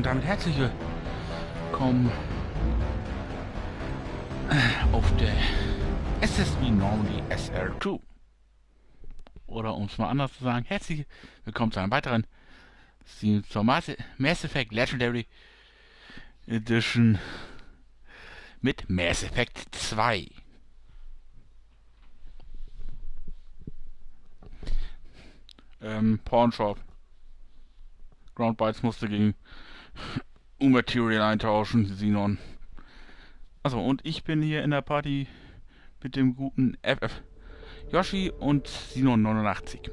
und damit herzlich willkommen auf der SSB Normandy SR2. Oder um es mal anders zu sagen, herzlich willkommen zu einem weiteren Stream zur Mass Effect Legendary Edition mit Mass Effect 2. Pawnshop. Groundbites musste gegen U-Material eintauschen, Xenon. Achso, und ich bin hier in der Party mit dem guten FF Yoshi und Xenon 89.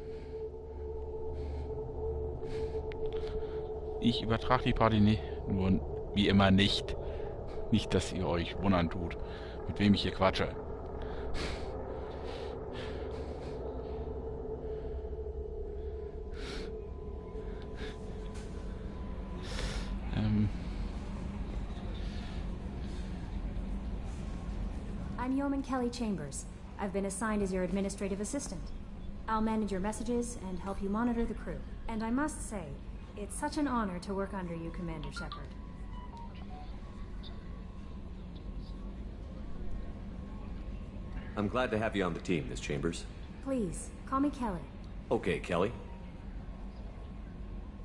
Ich übertrage die Party nur wie immer nicht. Nicht, dass ihr euch wundern tut, mit wem ich hier quatsche. I'm Yeoman Kelly Chambers. I've been assigned as your administrative assistant. I'll manage your messages and help you monitor the crew. And I must say, it's such an honor to work under you, Commander Shepard. I'm glad to have you on the team, Miss Chambers. Please, call me Kelly. Okay, Kelly.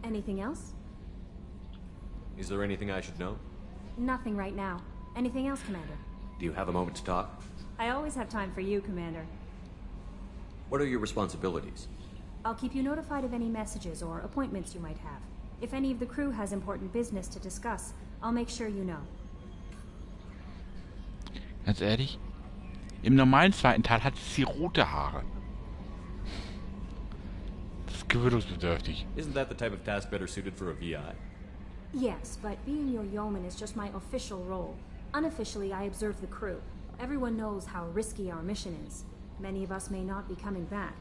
Anything else? Is there anything I should know? Nothing right now. Anything else, Commander? Do you have a moment to talk? I always have time for you, Commander. What are your responsibilities? I'll keep you notified of any messages or appointments you might have. If any of the crew has important business to discuss, I'll make sure you know. Ganz ehrlich, im normalen zweiten Teil hat sie rote Haare. Das ist gewöhnungsbedürftig. Isn't that the type of task better suited for a VI? Yes, but being your yeoman is just my official role. Unofficially, I observe the crew. Everyone knows how risky our mission is. Many of us may not be coming back.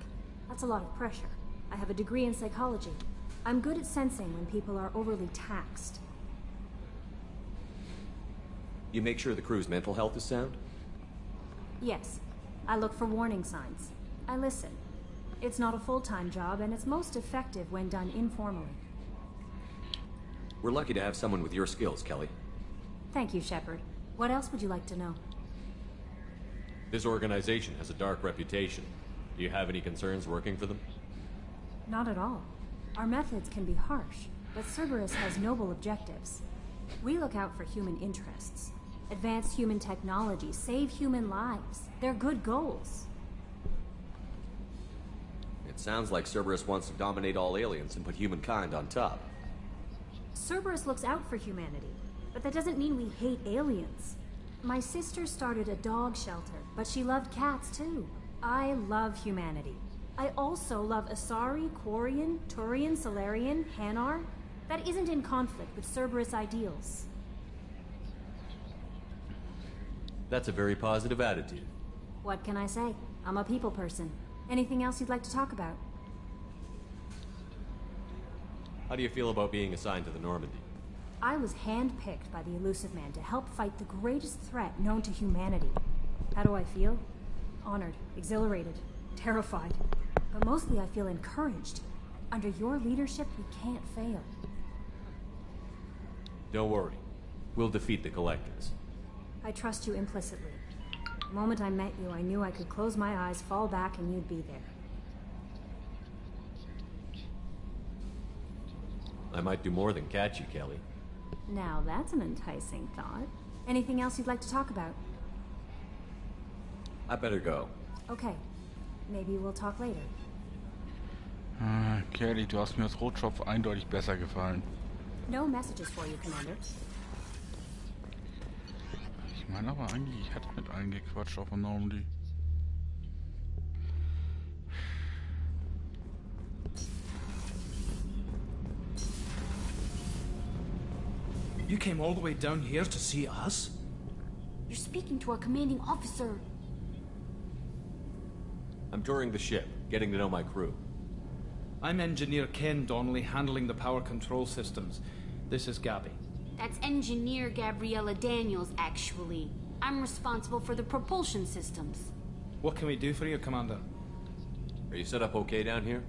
That's a lot of pressure. I have a degree in psychology. I'm good at sensing when people are overly taxed. You make sure the crew's mental health is sound? Yes. I look for warning signs. I listen. It's not a full-time job, and it's most effective when done informally. We're lucky to have someone with your skills, Kelly. Thank you, Shepard. What else would you like to know? This organization has a dark reputation. Do you have any concerns working for them? Not at all. Our methods can be harsh, but Cerberus has noble objectives. We look out for human interests. Advance human technology, save human lives. They're good goals. It sounds like Cerberus wants to dominate all aliens and put humankind on top. Cerberus looks out for humanity, but that doesn't mean we hate aliens. My sister started a dog shelter, but she loved cats too. I love humanity. I also love Asari, Quarian, Turian, Solarian, Hanar. That isn't in conflict with Cerberus ideals. That's a very positive attitude. What can I say? I'm a people person. Anything else you'd like to talk about? How do you feel about being assigned to the Normandy? I was handpicked by the Elusive Man to help fight the greatest threat known to humanity. How do I feel? Honored, exhilarated, terrified. But mostly I feel encouraged. Under your leadership, we can't fail. Don't worry. We'll defeat the Collectors. I trust you implicitly. The moment I met you, I knew I could close my eyes, fall back, and you'd be there. I might do more than catch you, Kelly. Now that's an enticing thought. Anything else you'd like to talk about? I better go. Okay. Maybe we'll talk later. Kelly, du hast mir als Rotschopf eindeutig besser gefallen. No messages for you, Commander. Ich meine aber eigentlich, ich hatte mit allen gequatscht auf der Normandy. You came all the way down here to see us? You're speaking to our commanding officer. I'm touring the ship, getting to know my crew. I'm Engineer Ken Donnelly, handling the power control systems. This is Gabby. That's Engineer Gabriella Daniels, actually. I'm responsible for the propulsion systems. What can we do for you, Commander? Are you set up okay down here?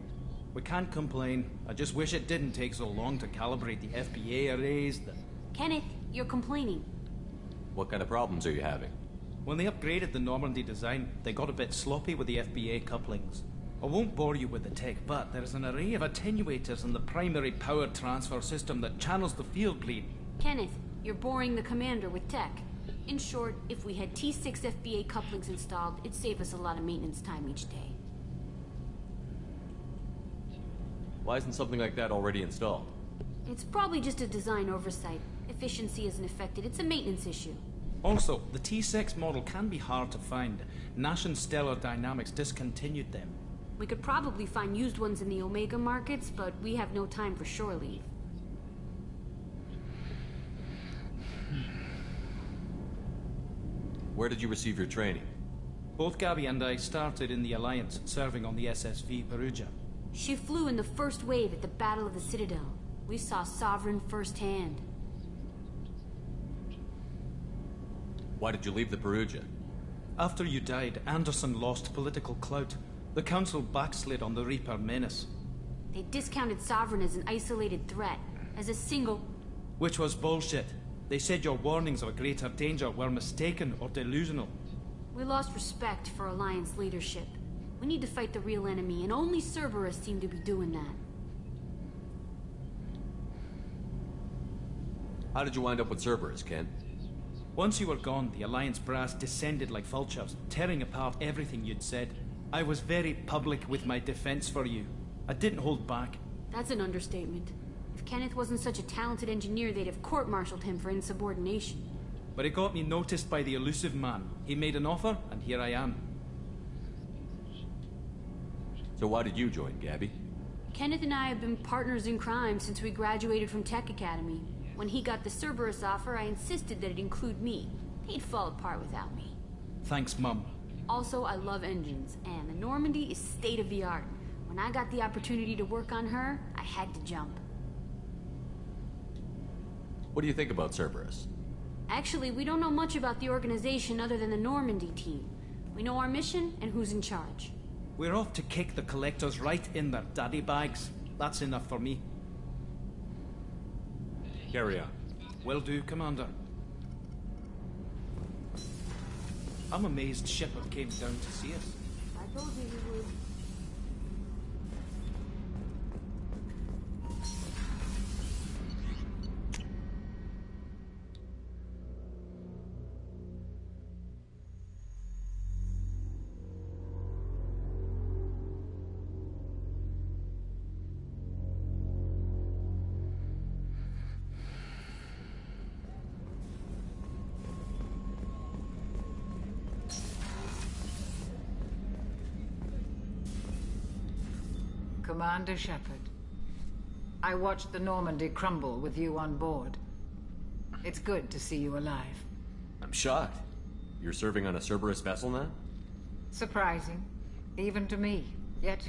We can't complain. I just wish it didn't take so long to calibrate the FBA arrays. Kenneth, you're complaining. What kind of problems are you having? When they upgraded the Normandy design, they got a bit sloppy with the FBA couplings. I won't bore you with the tech, but there is an array of attenuators in the primary power transfer system that channels the field bleed. Kenneth, you're boring the commander with tech. In short, if we had T6 FBA couplings installed, it'd save us a lot of maintenance time each day. Why isn't something like that already installed? It's probably just a design oversight. Efficiency isn't affected, it's a maintenance issue. Also, the T6 model can be hard to find. Nash and Stellar Dynamics discontinued them. We could probably find used ones in the Omega markets, but we have no time for shore leave. Where did you receive your training? Both Gabby and I started in the Alliance, serving on the SSV Perugia. She flew in the first wave at the Battle of the Citadel. We saw Sovereign firsthand. Why did you leave the Perugia? After you died, Anderson lost political clout. The Council backslid on the Reaper menace. They discounted Sovereign as an isolated threat, as a single... Which was bullshit. They said your warnings of a greater danger were mistaken or delusional. We lost respect for Alliance leadership. We need to fight the real enemy, and only Cerberus seem to be doing that. How did you wind up with Cerberus, Ken? Once you were gone, the Alliance brass descended like vultures, tearing apart everything you'd said. I was very public with my defense for you. I didn't hold back. That's an understatement. If Kenneth wasn't such a talented engineer, they'd have court-martialed him for insubordination. But it got me noticed by the elusive man. He made an offer, and here I am. So why did you join, Gabby? Kenneth and I have been partners in crime since we graduated from Tech Academy. When he got the Cerberus offer, I insisted that it include me. He'd fall apart without me. Thanks, Mum. Also, I love engines, and the Normandy is state-of-the-art. When I got the opportunity to work on her, I had to jump. What do you think about Cerberus? Actually, we don't know much about the organization other than the Normandy team. We know our mission and who's in charge. We're off to kick the collectors right in their daddy bags. That's enough for me. Carry on. Will do, Commander. I'm amazed Shepard came down to see us. I told you he would. Commander Shepard, I watched the Normandy crumble with you on board. It's good to see you alive. I'm shocked. You're serving on a Cerberus vessel now? Surprising, even to me. Yet,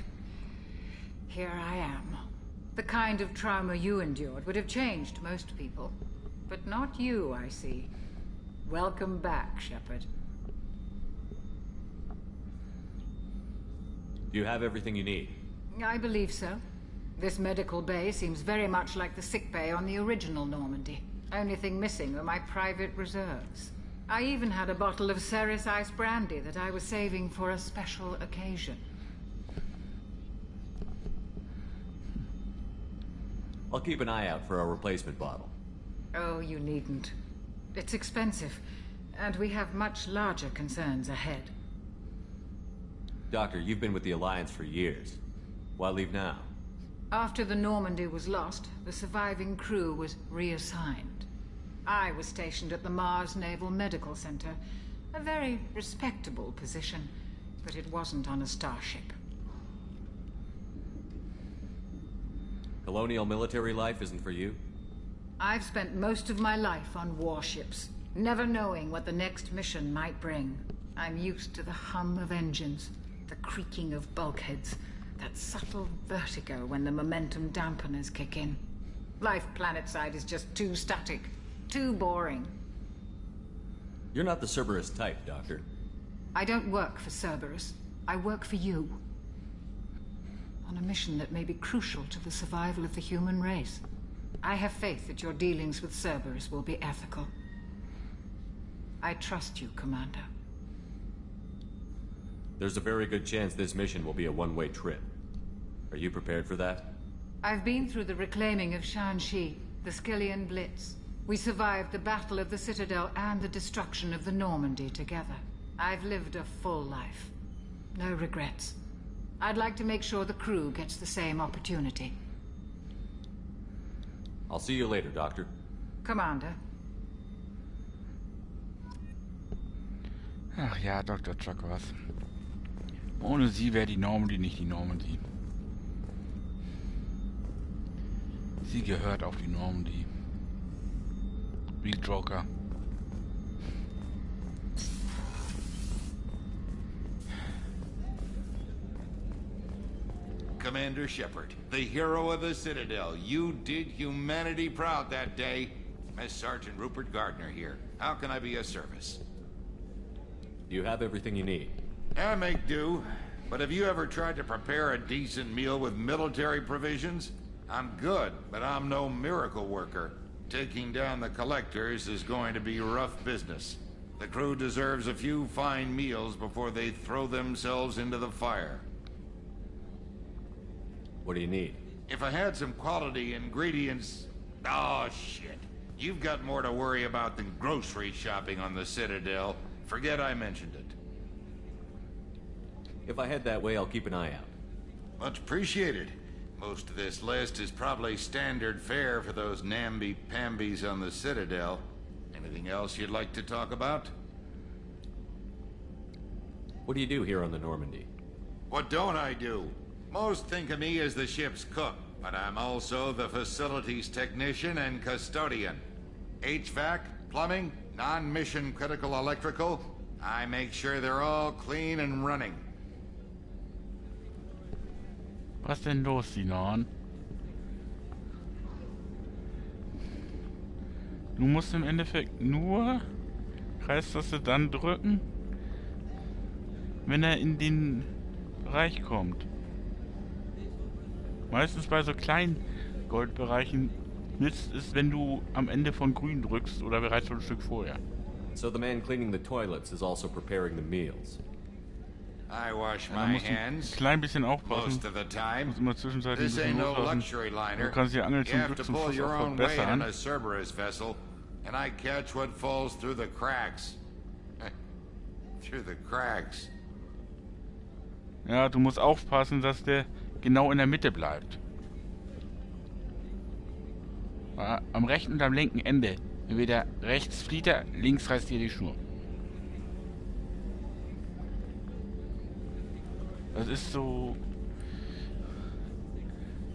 here I am. The kind of trauma you endured would have changed most people. But not you, I see. Welcome back, Shepard. Do you have everything you need? I believe so. This medical bay seems very much like the sick bay on the original Normandy. Only thing missing were my private reserves. I even had a bottle of Ceres Ice brandy that I was saving for a special occasion. I'll keep an eye out for a replacement bottle. Oh, you needn't. It's expensive, and we have much larger concerns ahead. Doctor, you've been with the Alliance for years. Why leave now? After the Normandy was lost, the surviving crew was reassigned. I was stationed at the Mars Naval Medical Center, a very respectable position, but it wasn't on a starship. Colonial military life isn't for you? I've spent most of my life on warships, never knowing what the next mission might bring. I'm used to the hum of engines, the creaking of bulkheads, that subtle vertigo when the momentum dampeners kick in. Life planetside is just too static, too boring. You're not the Cerberus type, Doctor. I don't work for Cerberus. I work for you. on a mission that may be crucial to the survival of the human race. I have faith that your dealings with Cerberus will be ethical. I trust you, Commander. There's a very good chance this mission will be a one-way trip. Are you prepared for that? I've been through the reclaiming of Shanxi, the Skillian Blitz. We survived the Battle of the Citadel and the destruction of the Normandy together. I've lived a full life. No regrets. I'd like to make sure the crew gets the same opportunity. I'll see you later, Doctor. Commander. Ach ja, Dr. Chakwas. Ohne sie wäre die Normandy nicht die Normandy. Sie gehört auf die Normandy. Wie Joker. Commander Shepard, the hero of the Citadel. You did humanity proud that day. Miss Sergeant Rupert Gardner here. How can I be of service? You have everything you need. I make do. But have you ever tried to prepare a decent meal with military provisions? I'm good, but I'm no miracle worker. Taking down the collectors is going to be rough business. The crew deserves a few fine meals before they throw themselves into the fire. What do you need? If I had some quality ingredients... Oh, shit. You've got more to worry about than grocery shopping on the Citadel. Forget I mentioned it. If I head that way, I'll keep an eye out. Much appreciated. Most of this list is probably standard fare for those namby-pambies on the Citadel. Anything else you'd like to talk about? What do you do here on the Normandy? What don't I do? Most think of me as the ship's cook, but I'm also the facilities technician and custodian. HVAC, plumbing, non-mission critical electrical. I make sure they're all clean and running. Was denn los, Sinan? Du musst im Endeffekt nur Kreistaste dann drücken, wenn er in den Bereich kommt. Meistens bei so kleinen Goldbereichen nützt es, wenn du am Ende von grün drückst oder bereits schon ein Stück vorher. So the man cleaning the toilets is also preparing the meals. I wash Ja, da my musst du ein hands klein bisschen aufpassen. most of the time. Musst immer zwischenzeitlich ein This bisschen ain't no loslassen. luxury liner. Du kannst die Angel You zum have Glück to zum pull Schluss your auch own weight on verbessern. a Cerberus vessel, and I catch what falls through the cracks. Through the cracks. Ja, du musst aufpassen, dass der genau in der Mitte bleibt. Am rechten und am linken Ende. Entweder rechts flieht er, links reißt dir die Schnur. Das ist so...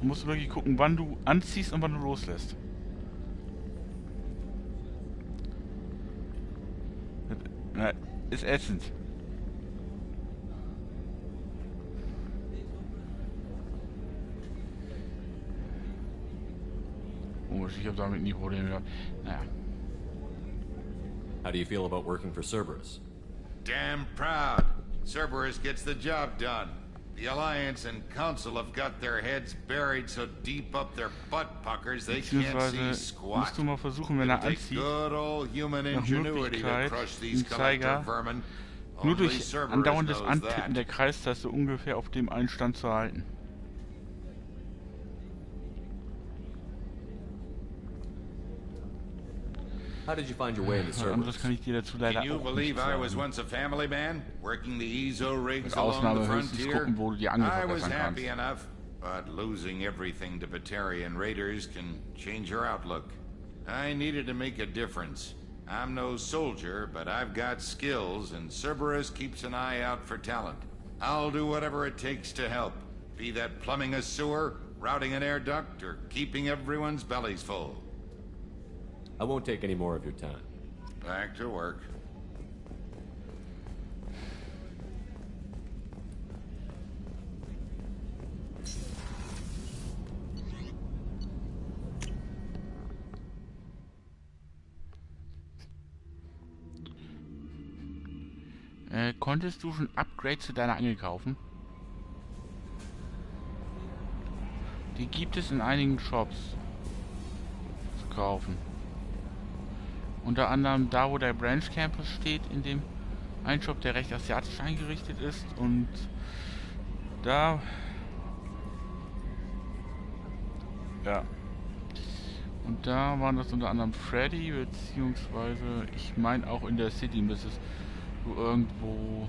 Du musst wirklich gucken, wann du anziehst und wann du loslässt. Das ist ätzend. Ich habe damit nie Probleme gehabt. Naja. How do you feel about working for Cerberus? Damn proud. Cerberus gets the job done. The Alliance and Council have got their heads buried so deep up their butt puckers they can't see Beziehungsweise squat. musst du mal versuchen, wenn er It'll take anzieht, good old human nach ingenuity to Möglichkeit crush these den collector Zeiger vermin. nur Only durch Cerberus andauerndes knows Antippen that. der Kreistaste ungefähr auf dem einen Stand zu halten. How did you find your way into Was anderes Cerberus? kann ich dir dazu leider Can you auch nicht believe I was sagen. once a family man, working the ESO rigs Mit along Ausnahme the höchstens frontier? gucken, wo du die Angel I was verbessern happy kannst. enough, but losing everything to Batarian raiders can change your outlook. I needed to make a difference. I'm no soldier, but I've got skills, and Cerberus keeps an eye out for talent. I'll do whatever it takes to help, be that plumbing a sewer, routing an air duct, or keeping everyone's bellies full. I won't take any more of your time. Back to work. Konntest du schon Upgrade zu deiner Angel kaufen? Die gibt es in einigen Shops zu kaufen. Unter anderem da, wo der Branch Campus steht, in dem einen Shop, der recht asiatisch eingerichtet ist. Und da... Ja. Und da waren das unter anderem Freddy, beziehungsweise ich meine auch in der City müsstest du irgendwo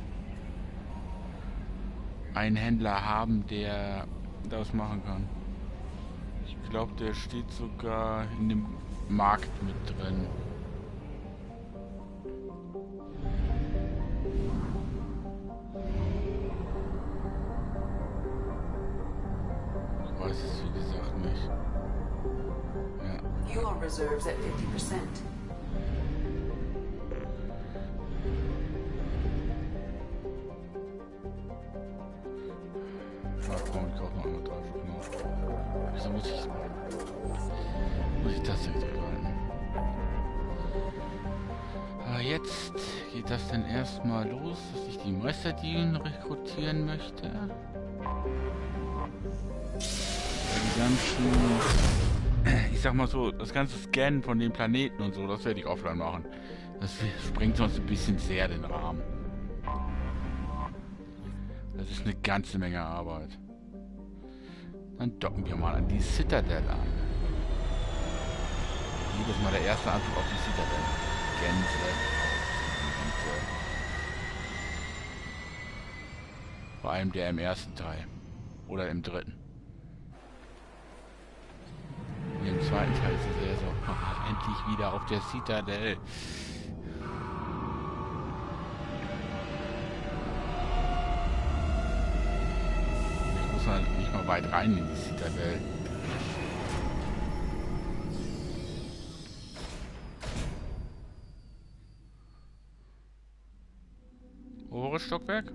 einen Händler haben, der das machen kann. Ich glaube, der steht sogar in dem Markt mit drin. Ich weiß es wie gesagt nicht. Ja. Fuel reserves at 50%. Komm, ich kaufe noch einmal 3 Stück. Wieso muss ich das direkt halten? Aber jetzt geht das dann erstmal los, dass ich die Meisterdielen rekrutieren möchte. Die ganzen, ich sag mal so, das ganze Scannen von den Planeten und so, das werde ich offline machen. Das sprengt sonst ein bisschen sehr den Rahmen. Das ist eine ganze Menge Arbeit. Dann docken wir mal an die Citadel an. Jedes Mal der erste Anflug auf die Citadel. Gänse. Vor allem der im ersten Teil. Oder im dritten. Im zweiten Teil ist es eher so, endlich wieder auf der Citadel. Ich muss halt nicht mal weit rein in die Citadel. Oberes Stockwerk?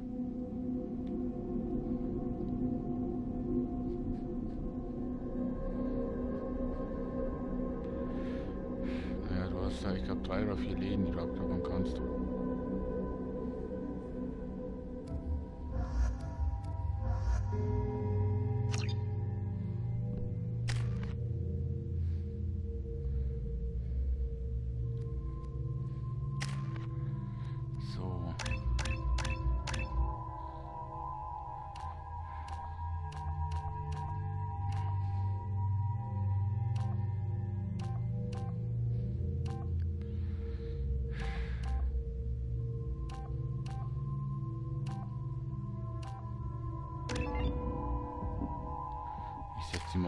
Ich glaube 3 oder 4 Läden, die du abklappern kannst. So.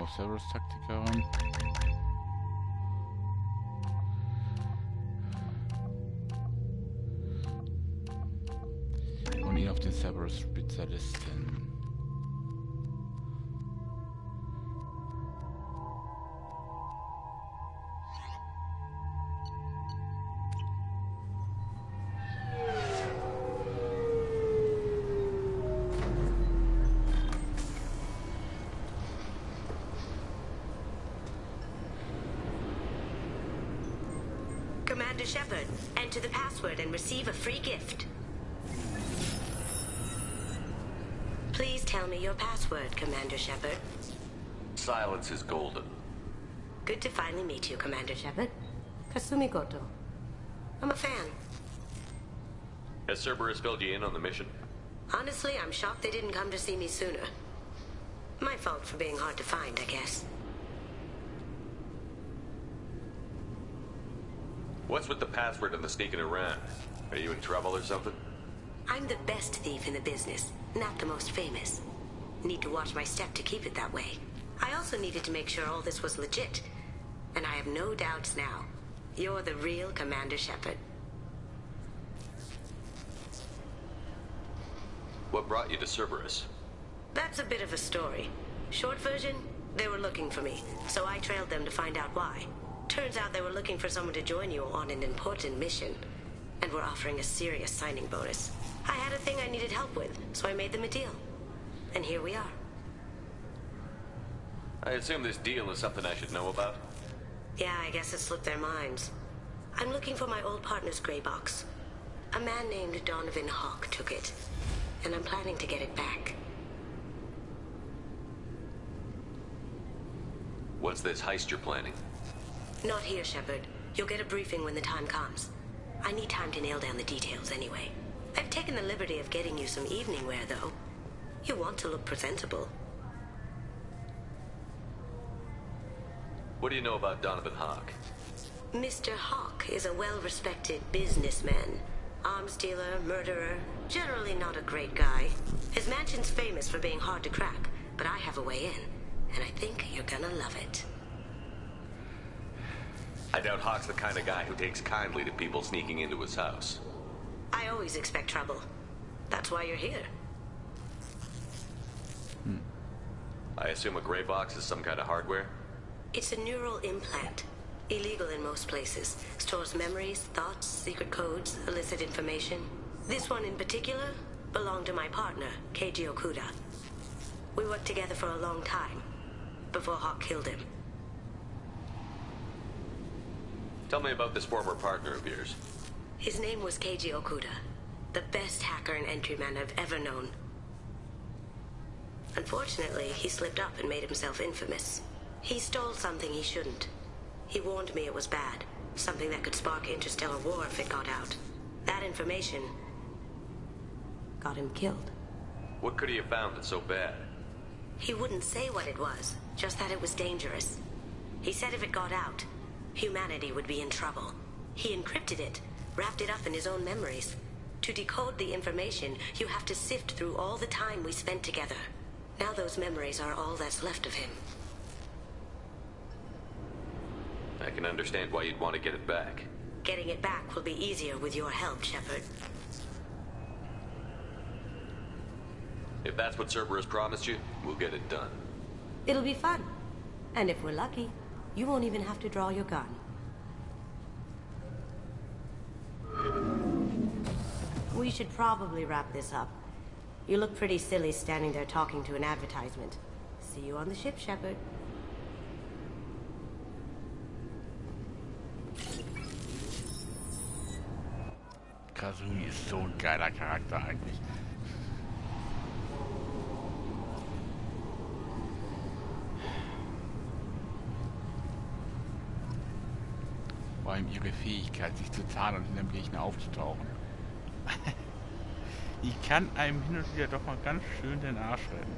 Auf Cerberus Taktiker ran. Und ihn auf den Cerberus Spezialisten. Commander Shepard, enter the password and receive a free gift. Please tell me your password, Commander Shepard. Silence is golden. Good to finally meet you, Commander Shepard. Kasumi Goto. I'm a fan. Has Cerberus filled you in on the mission? Honestly, I'm shocked they didn't come to see me sooner. My fault for being hard to find, I guess. What's with the password and the sneaking around? Are you in trouble or something? I'm the best thief in the business, not the most famous. Need to watch my step to keep it that way. I also needed to make sure all this was legit. And I have no doubts now. You're the real Commander Shepard. What brought you to Cerberus? That's a bit of a story. Short version, they were looking for me, so I trailed them to find out why. Turns out they were looking for someone to join you on an important mission, and were offering a serious signing bonus. I had a thing I needed help with, so I made them a deal. And here we are. I assume this deal is something I should know about? Yeah, I guess it slipped their minds. I'm looking for my old partner's gray box. A man named Donovan Hawk took it, and I'm planning to get it back. What's this heist you're planning? Not here, Shepard. You'll get a briefing when the time comes. I need time to nail down the details anyway. I've taken the liberty of getting you some evening wear, though. You want to look presentable. What do you know about Donovan Hawk? Mr. Hawk is a well-respected businessman. Arms dealer, murderer, generally not a great guy. His mansion's famous for being hard to crack, but I have a way in, and I think you're gonna love it. I doubt Hawk's the kind of guy who takes kindly to people sneaking into his house. I always expect trouble. That's why you're here. I assume a gray box is some kind of hardware? It's a neural implant. Illegal in most places. Stores memories, thoughts, secret codes, illicit information. This one in particular belonged to my partner, Keiji Okuda. We worked together for a long time, before Hawk killed him. Tell me about this former partner of yours. His name was Keiji Okuda, the best hacker and entryman I've ever known. Unfortunately, he slipped up and made himself infamous. He stole something he shouldn't. He warned me it was bad, something that could spark interstellar war if it got out. That information got him killed. What could he have found that's so bad? He wouldn't say what it was, just that it was dangerous. He said if it got out, humanity would be in trouble. He encrypted it, wrapped it up in his own memories. To decode the information, you have to sift through all the time we spent together. Now those memories are all that's left of him. I can understand why you'd want to get it back. Getting it back will be easier with your help, Shepard. If that's what Cerberus promised you, we'll get it done. It'll be fun. And if we're lucky, you won't even have to draw your gun. We should probably wrap this up. You look pretty silly standing there talking to an advertisement. See you on the ship, Shepard. Kazumi ist so ein geiler Charakter eigentlich. Vor allem ihre Fähigkeit, sich zu tarnen und in dem Gegner aufzutauchen. Die kann einem hin und wieder doch mal ganz schön den Arsch retten.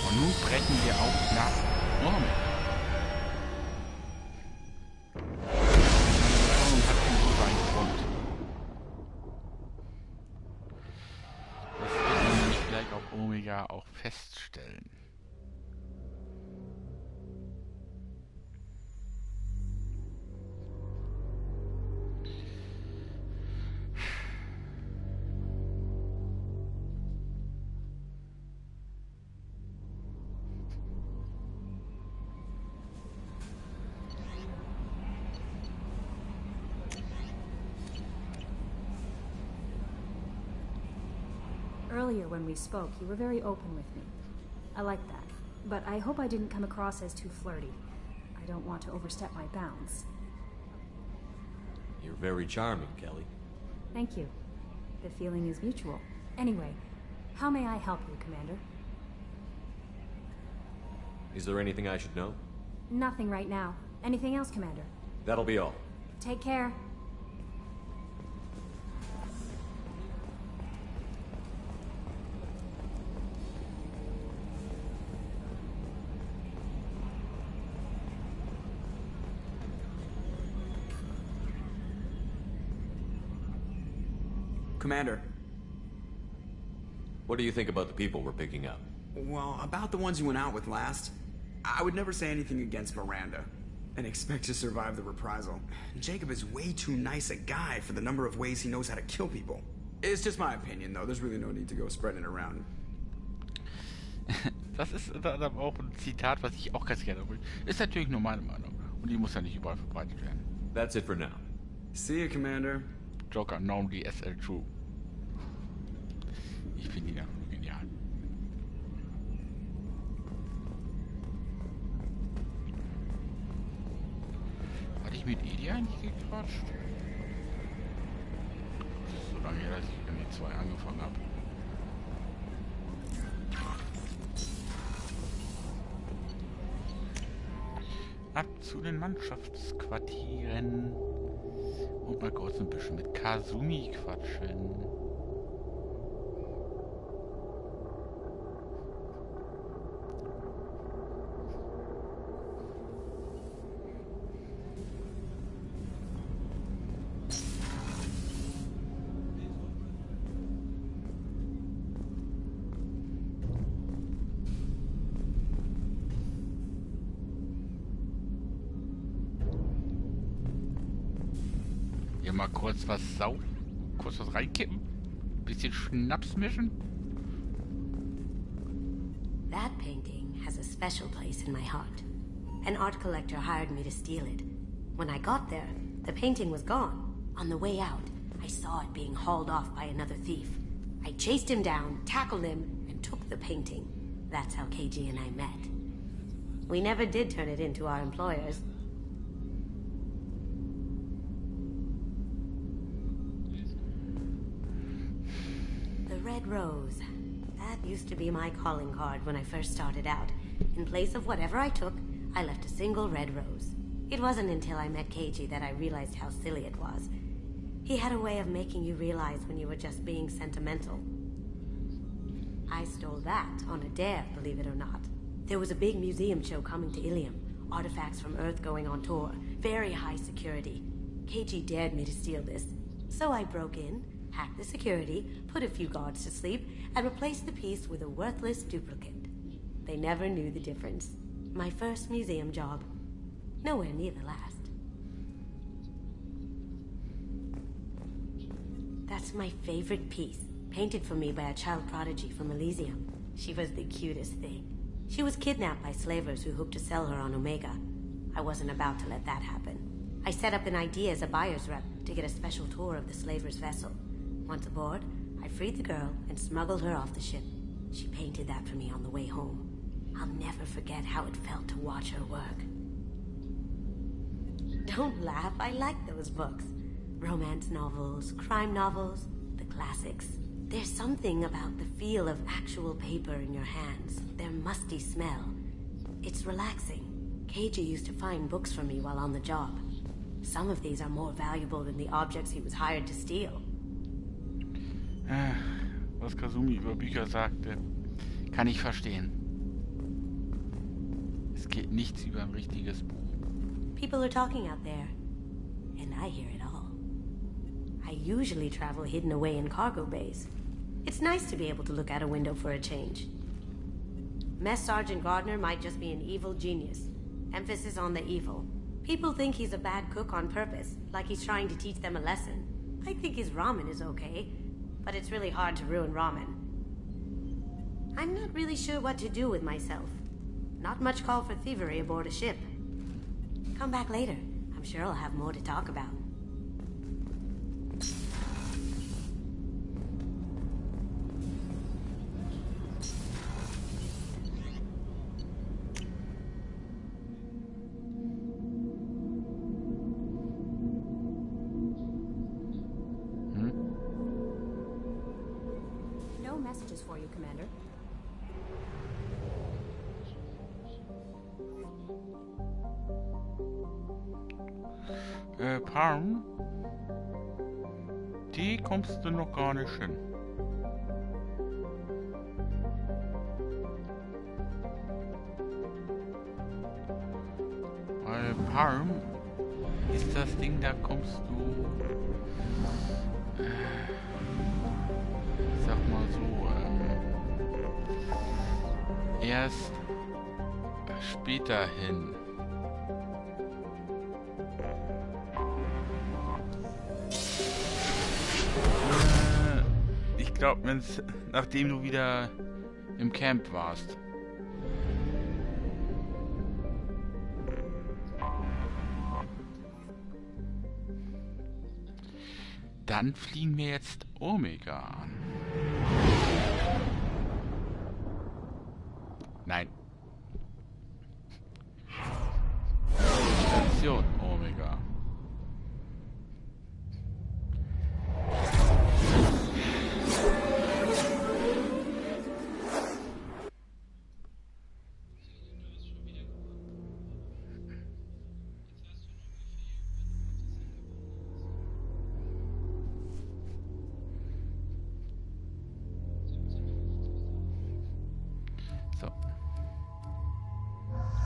Und nun brechen wir auf nach Norman. Und hat einen Grund. Das wird man nämlich gleich auf Omega auch feststellen. Earlier when we spoke, you were very open with me. I like that. But I hope I didn't come across as too flirty. I don't want to overstep my bounds. You're very charming, Kelly. Thank you. The feeling is mutual. Anyway, how may I help you, Commander? Is there anything I should know? Nothing right now. Anything else, Commander? That'll be all. Take care. Commander. What do you think about the people we're picking up? Well, about the ones you went out with last, I would never say anything against Miranda and expect to survive the reprisal. Jacob is way too nice a guy for the number of ways he knows how to kill people. It's just my opinion, though. There's really no need to go spreading it around. Das ist auch ein Zitat, was ich auch ganz gerne will. Ist natürlich nur meine Meinung. Und die muss ja nicht überall verbreitet werden. That's it for now. See you, Commander. Joker, normally SL2. Ich finde ihn ja genial. Hatte ich mit Edi eigentlich gequatscht? So lange her, dass ich ME2 angefangen habe. Ab zu den Mannschaftsquartieren und mal kurz ein bisschen mit Kazumi quatschen. Hier mal kurz was kurz was reinkippen, bisschen Schnaps mischen. That painting has a special place in my heart. An art collector hired me to steal it. When I got there, the painting was gone. On the way out, I saw it being hauled off by another thief. I chased him down, tackled him, and took the painting. That's how KG and I met. We never did turn it into our employers. The red rose. That used to be my calling card when I first started out. In place of whatever I took, I left a single red rose. It wasn't until I met KG that I realized how silly it was. He had a way of making you realize when you were just being sentimental. I stole that on a dare, believe it or not. There was a big museum show coming to Ilium. Artifacts from Earth going on tour. Very high security. KG dared me to steal this. So I broke in, hacked the security, put a few guards to sleep, and replaced the piece with a worthless duplicate. They never knew the difference. My first museum job. Nowhere near the last. That's my favorite piece, painted for me by a child prodigy from Elysium. She was the cutest thing. She was kidnapped by slavers who hoped to sell her on Omega. I wasn't about to let that happen. I set up an idea as a buyer's rep to get a special tour of the slaver's vessel. Once aboard, I freed the girl and smuggled her off the ship. She painted that for me on the way home. I'll never forget how it felt to watch her work. Don't laugh, I like those books. Romance novels, crime novels, the classics. There's something about the feel of actual paper in your hands, their musty smell. It's relaxing. KG used to find books for me while on the job. Some of these are more valuable than the objects he was hired to steal. Was Kazumi über Bücher sagte, kann ich verstehen. Es geht nichts über ein richtiges Buch. People are talking out there, and I hear it all. I usually travel hidden away in cargo bays. It's nice to be able to look out a window for a change. Mess Sergeant Gardner might just be an evil genius. Emphasis on the evil. People think he's a bad cook on purpose, like he's trying to teach them a lesson. I think his ramen is okay, but it's really hard to ruin ramen. I'm not really sure what to do with myself. Not much call for thievery aboard a ship. Come back later. I'm sure I'll have more to talk about. No messages for you, Commander. Palm, die kommst du noch gar nicht hin. Weil Palm ist das Ding, da kommst du, sag mal so, erst später hin. Ich glaube, nachdem du wieder im Camp warst. dann fliegen wir jetzt Omega an. Nein. Station Omega.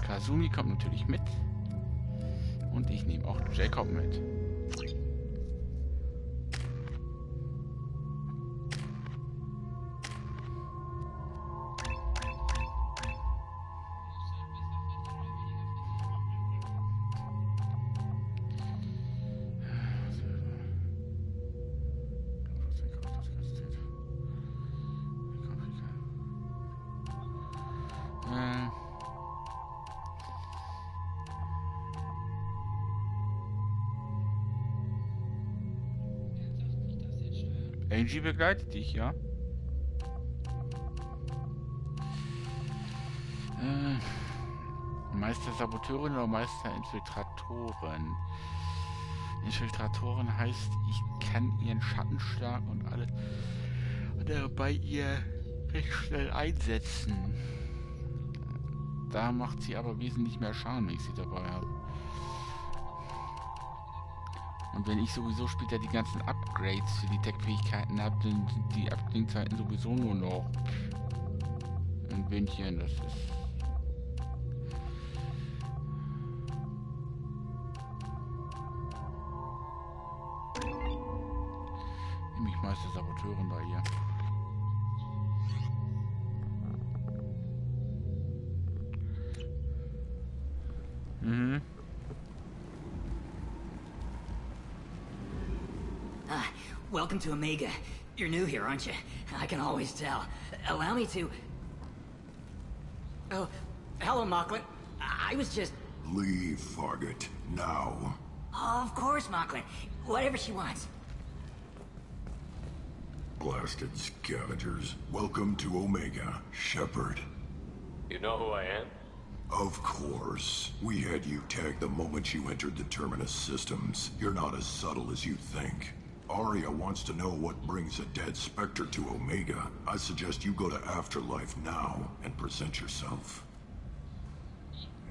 Kazumi kommt natürlich mit. Und ich nehme auch Jacob mit. Angie begleitet dich, ja? Meister Saboteurin oder Meister Infiltratoren? Infiltratoren heißt, ich kann ihren Schattenschlag und alles bei ihr recht schnell einsetzen. Da macht sie aber wesentlich mehr Schaden, wenn ich sie dabei habe. Und wenn ich sowieso später die ganzen Upgrades für die Tech-Fähigkeiten habe, dann sind die Abklingzeiten sowieso nur noch ein Bündchen. Das ist... Nämlich Meister Saboteurin da hier. Mhm. Welcome to Omega. You're new here, aren't you? I can always tell. Allow me to... Oh, hello, Mocklin. I was just... Leave, Fargate. Now. Oh, of course, Mocklin. Whatever she wants. Blasted scavengers. Welcome to Omega, Shepard. You know who I am? Of course. We had you tagged the moment you entered the Terminus systems. You're not as subtle as you think. Arya wants to know what brings a dead Spectre to Omega. I suggest you go to Afterlife now and present yourself.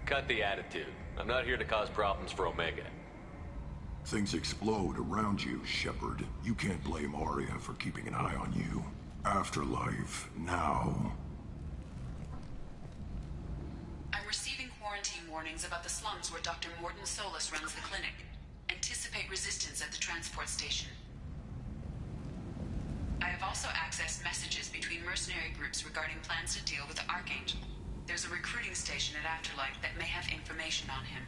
Cut the attitude. I'm not here to cause problems for Omega. Things explode around you, Shepard. You can't blame Arya for keeping an eye on you. Afterlife now. I'm receiving quarantine warnings about the slums where Dr. Morton Solus runs the clinic. Anticipate resistance at the transport station. I have also accessed messages between mercenary groups regarding plans to deal with the Archangel. There's a recruiting station at Afterlife that may have information on him.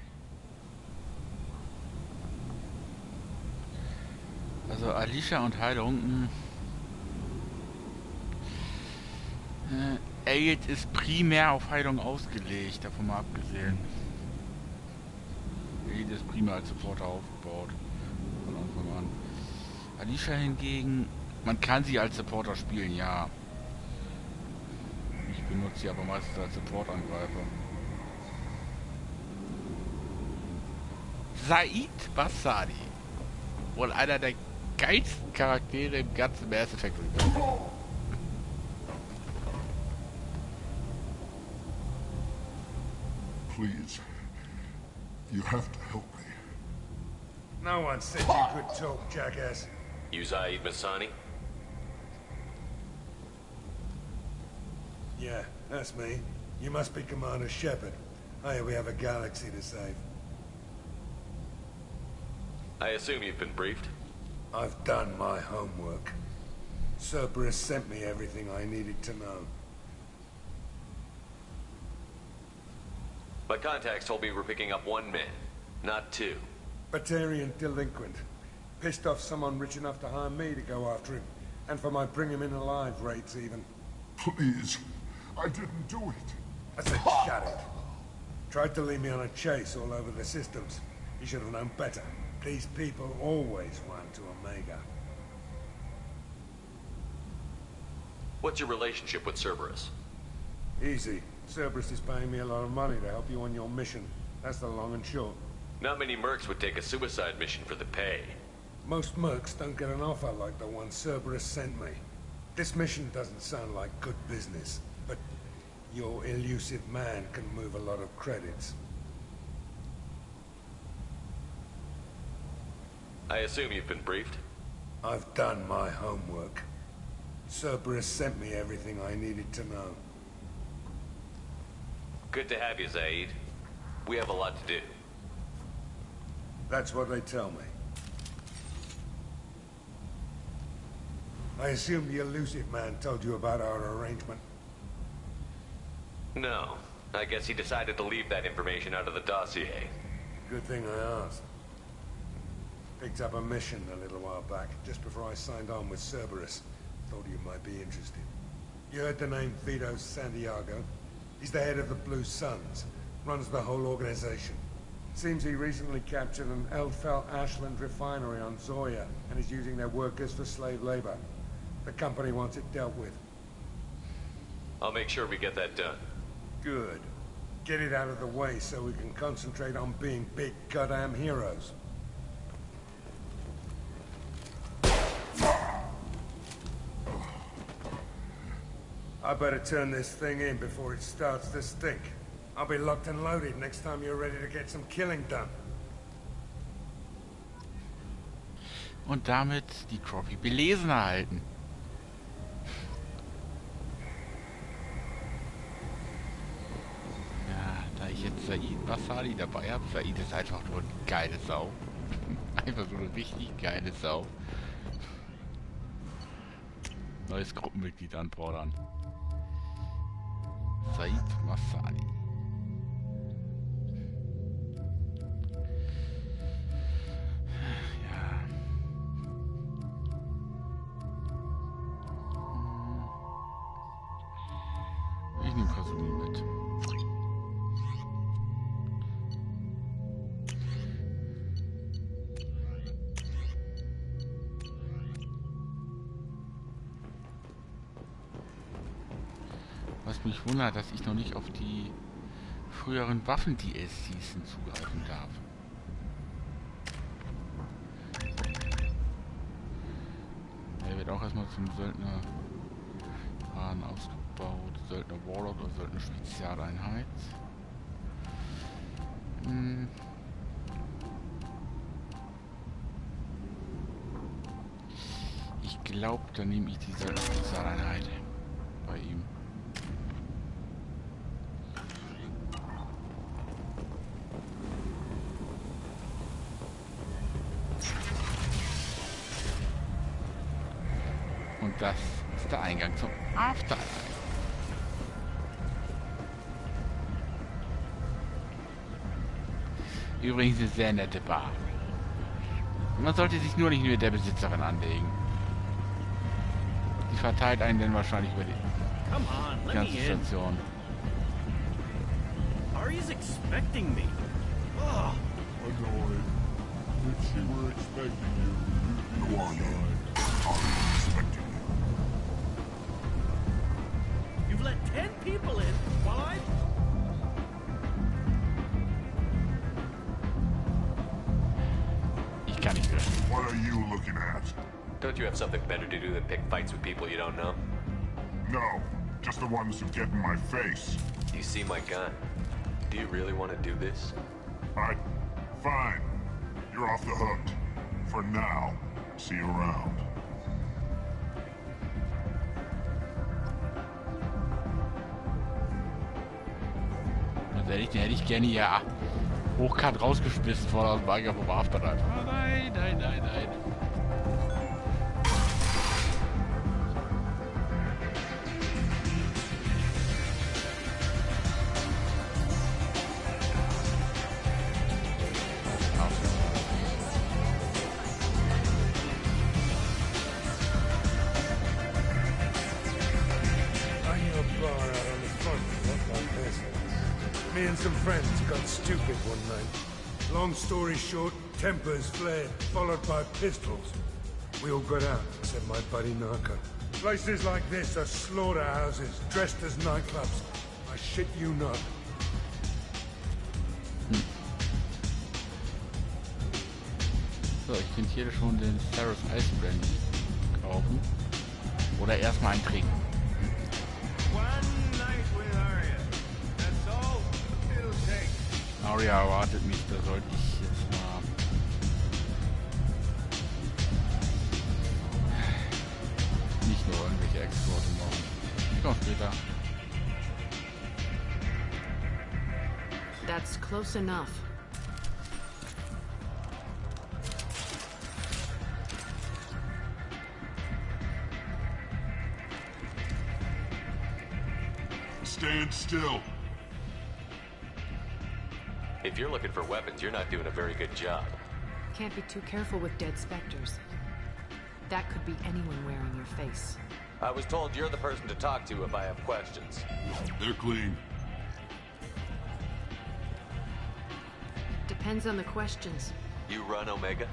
Also Alicia und Heilung. Aid ist primär auf Heilung ausgelegt, davon mal abgesehen. Aid ist primär als Supporter aufgebaut. Von Anfang an. Alicia hingegen, man kann sie als Supporter spielen, ja. Ich benutze sie aber meistens als Support-Angreifer. Said Bassadi. Wohl einer der geilsten Charaktere im ganzen Mass Effect. Please. You have to help me. No one said you could talk, jackass. You Zaid Masani? Yeah, that's me. You must be Commander Shepard. Hey, we have a galaxy to save. I assume you've been briefed? I've done my homework. Cerberus sent me everything I needed to know. My contacts told me we're picking up one man, not two. Batarian delinquent. Pissed off someone rich enough to hire me to go after him. And for my bring him in alive rates even. Please. I didn't do it. I said shut it. Tried to lead me on a chase all over the systems. He should have known better. These people always run to Omega. What's your relationship with Cerberus? Easy. Cerberus is paying me a lot of money to help you on your mission. That's the long and short. Not many mercs would take a suicide mission for the pay. Most mercs don't get an offer like the one Cerberus sent me. This mission doesn't sound like good business, but your elusive man can move a lot of credits. I assume you've been briefed? I've done my homework. Cerberus sent me everything I needed to know. Good to have you, Zaid. We have a lot to do. That's what they tell me. I assume the elusive man told you about our arrangement. No. I guess he decided to leave that information out of the dossier. Good thing I asked. Picked up a mission a little while back, just before I signed on with Cerberus. Thought you might be interested. You heard the name Vito Santiago? He's the head of the Blue Suns. Runs the whole organization. Seems he recently captured an Eldfell Ashland refinery on Zoya and is using their workers for slave labor. The company wants it dealt with. I'll make sure we get that done. Good. Get it out of the way so we can concentrate on being big goddamn heroes. I better turn this thing in before it starts to stink. I'll be locked and loaded next time you're ready to get some killing done. Und damit die Trophy belesen erhalten. Ja, da ich jetzt Said Basali dabei habe, Said ist einfach nur eine geile Sau. Einfach so eine richtig geile Sau. Neues Gruppenmitglied anfordern. Said Masali. Ja. Ich nehme Kasumi mit. Was mich wundert, dass ich noch nicht auf die früheren Waffen-DLCs zugreifen darf. Er wird auch erstmal zum Söldner fahren ausgebaut. Söldner Warlord oder Söldner Spezialeinheit. Ich glaube, dann nehme ich die Söldner Spezialeinheit bei ihm. Und das ist der Eingang zum Afterlife. Übrigens eine sehr nette Bar. Man sollte sich nur nicht mit der Besitzerin anlegen. Die verteilt einen dann wahrscheinlich über die ganze Station. Ari's expecting me. Oh. Annoyed. We're expecting you. Go on in. Ari's expecting you. You've let 10 people in while I... Ich kann nicht hören. What are you looking at? Don't you have something better to do than pick fights with people you don't know? No, just the ones who get in my face. You see my gun. Do you really want to do this? Fine. You're off the hook. For now. See you around. Ganz ehrlich, den hätte ich gerne hier hochkant rausgeschmissen vor der Wagen vom Afterlife. Oh nein, nein, nein, nein. Me and some friends got stupid one night. Long story short, tempers flared, followed by pistols. We all got out, except my buddy Narco. Places like this are slaughterhouses, dressed as nightclubs. I shit you not. So, ich könnte hier schon den Sarah's Ice Brandy kaufen. Oder erstmal einen trinken. Aria erwartet mich, da sollte ich jetzt mal nicht nur irgendwelche Exporte machen. Ich komme später. That's close enough. Stand still. If you're looking for weapons, you're not doing a very good job. Can't be too careful with dead specters. That could be anyone wearing your face. I was told you're the person to talk to if I have questions. They're clean. Depends on the questions. You run Omega?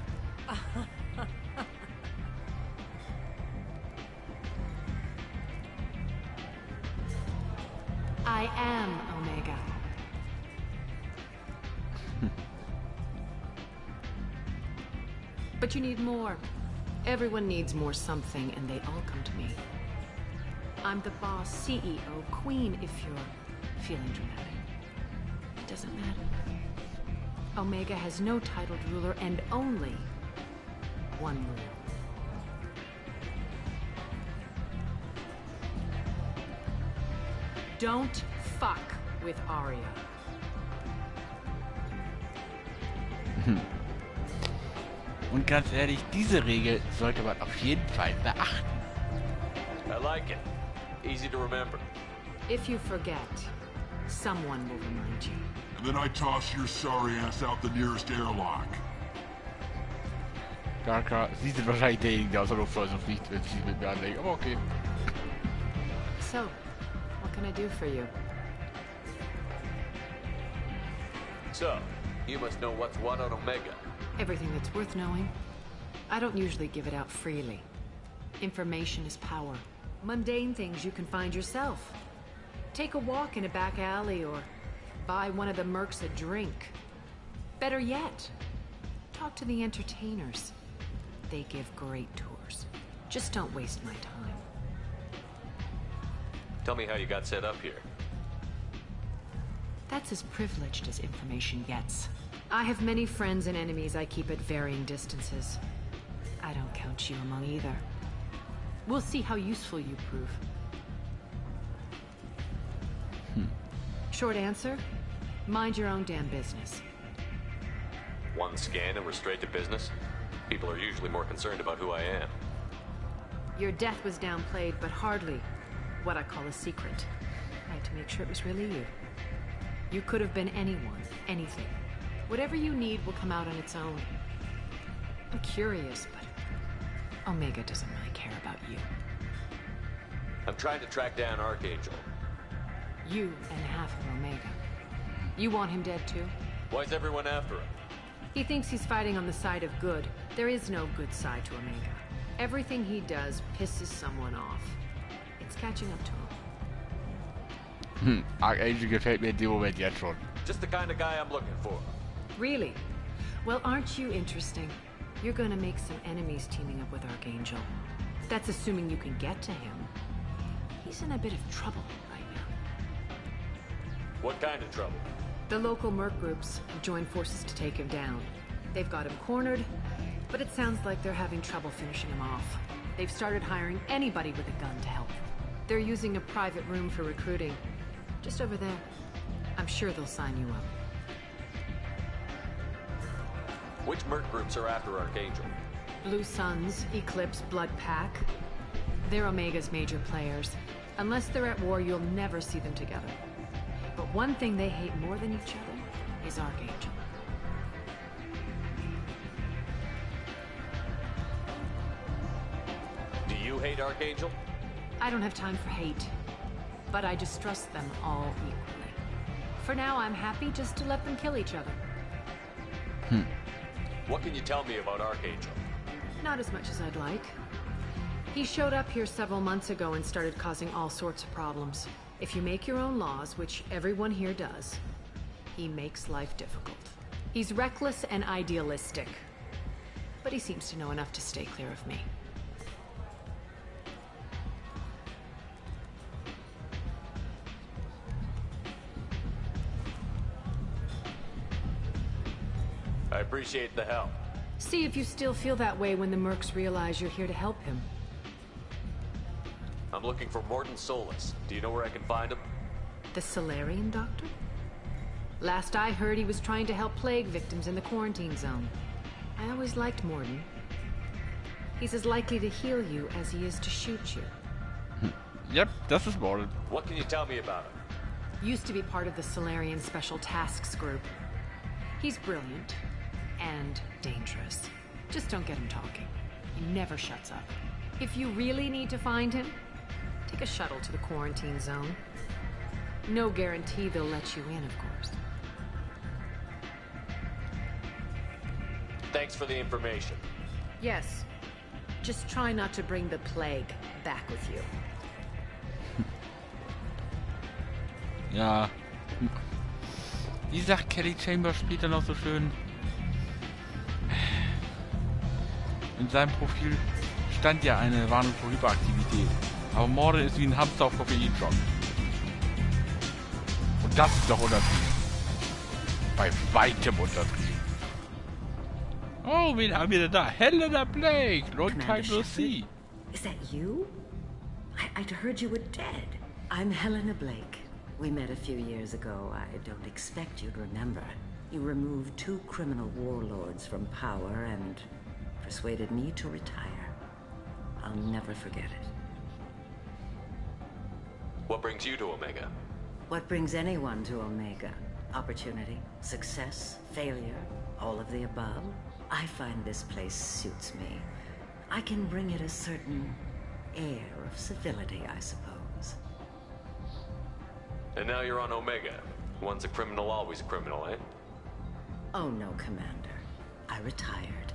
I am Omega. But you need more. Everyone needs more something, and they all come to me. I'm the boss, CEO, queen, if you're feeling dramatic. It doesn't matter. Omega has no titled ruler and only one rule. Don't fuck with Arya. Und ganz ehrlich, diese Regel sollte man auf jeden Fall beachten. I like it. Easy to remember. If you forget, someone will remind you. And then I toss your sorry ass out the nearest airlock. Darker, Sie sind wahrscheinlich derjenige, der aus der Luft so fliegt, wenn Sie mit mir anlegen. Aber okay. So, what can I do for you? So, you must know what's what on Omega. Everything that's worth knowing. I don't usually give it out freely. Information is power. Mundane things you can find yourself. Take a walk in a back alley or buy one of the mercs a drink. Better yet, talk to the entertainers. They give great tours. Just don't waste my time. Tell me how you got set up here. That's as privileged as information gets. I have many friends and enemies I keep at varying distances. I don't count you among either. We'll see how useful you prove. Short answer, mind your own damn business. One scan and we're straight to business? People are usually more concerned about who I am. Your death was downplayed, but hardly what I call a secret. I had to make sure it was really you. You could have been anyone, anything. Whatever you need will come out on its own. I'm curious, but Omega doesn't really care about you. I'm trying to track down Archangel. You and half of Omega. You want him dead too? Why's everyone after him? He thinks he's fighting on the side of good. There is no good side to Omega. Everything he does pisses someone off. It's catching up to him. Archangel gefällt mir in dem Moment jetzt schon. Just the kind of guy I'm looking for. Really? Well, aren't you interesting? You're gonna make some enemies teaming up with Archangel. That's assuming you can get to him. He's in a bit of trouble right now. What kind of trouble? The local merc groups have joined forces to take him down. They've got him cornered, but it sounds like they're having trouble finishing him off. They've started hiring anybody with a gun to help. They're using a private room for recruiting. Just over there. I'm sure they'll sign you up. Which merc groups are after Archangel? Blue Suns, Eclipse, Blood Pack. They're Omega's major players. Unless they're at war, you'll never see them together. But one thing they hate more than each other is Archangel. Do you hate Archangel? I don't have time for hate, but I distrust them all equally. For now, I'm happy just to let them kill each other. What can you tell me about Archangel? Not as much as I'd like. He showed up here several months ago and started causing all sorts of problems. If you make your own laws, which everyone here does, he makes life difficult. He's reckless and idealistic, but he seems to know enough to stay clear of me. I appreciate the help. See if you still feel that way when the mercs realize you're here to help him. I'm looking for Morton Solus. Do you know where I can find him? The Solarian doctor? Last I heard, he was trying to help plague victims in the quarantine zone. I always liked Morton. He's as likely to heal you as he is to shoot you. Yep, das ist Morton. What can you tell me about him? Used to be part of the Solarian Special Tasks Group. He's brilliant and dangerous. Just don't get him talking. He never shuts up. If you really need to find him, take a shuttle to the quarantine zone. No guarantee they'll let you in, of course. Thanks for the information. Yes. Just try not to bring the plague back with you. Ja. Wie sagt Kelly Chambers später noch so schön? In seinem Profil stand ja eine Warnung vor Hyperaktivität. Aber Morde ist wie ein Hamster auf Koffeinschock. Und das ist doch untertrieben. Bei weitem untertrieben. Oh, wen haben wir denn da? Helena Blake! Long time no see. Is that you? I'd heard you were dead. I'm Helena Blake. We met a few years ago. I don't expect you'd remember. You removed 2 criminal warlords from power and persuaded me to retire. I'll never forget it. What brings you to Omega? What brings anyone to Omega? Opportunity, success, failure, all of the above. I find this place suits me. I can bring it a certain air of civility, I suppose. And now you're on Omega. Once a criminal, always a criminal, eh? Oh no, Commander. I retired.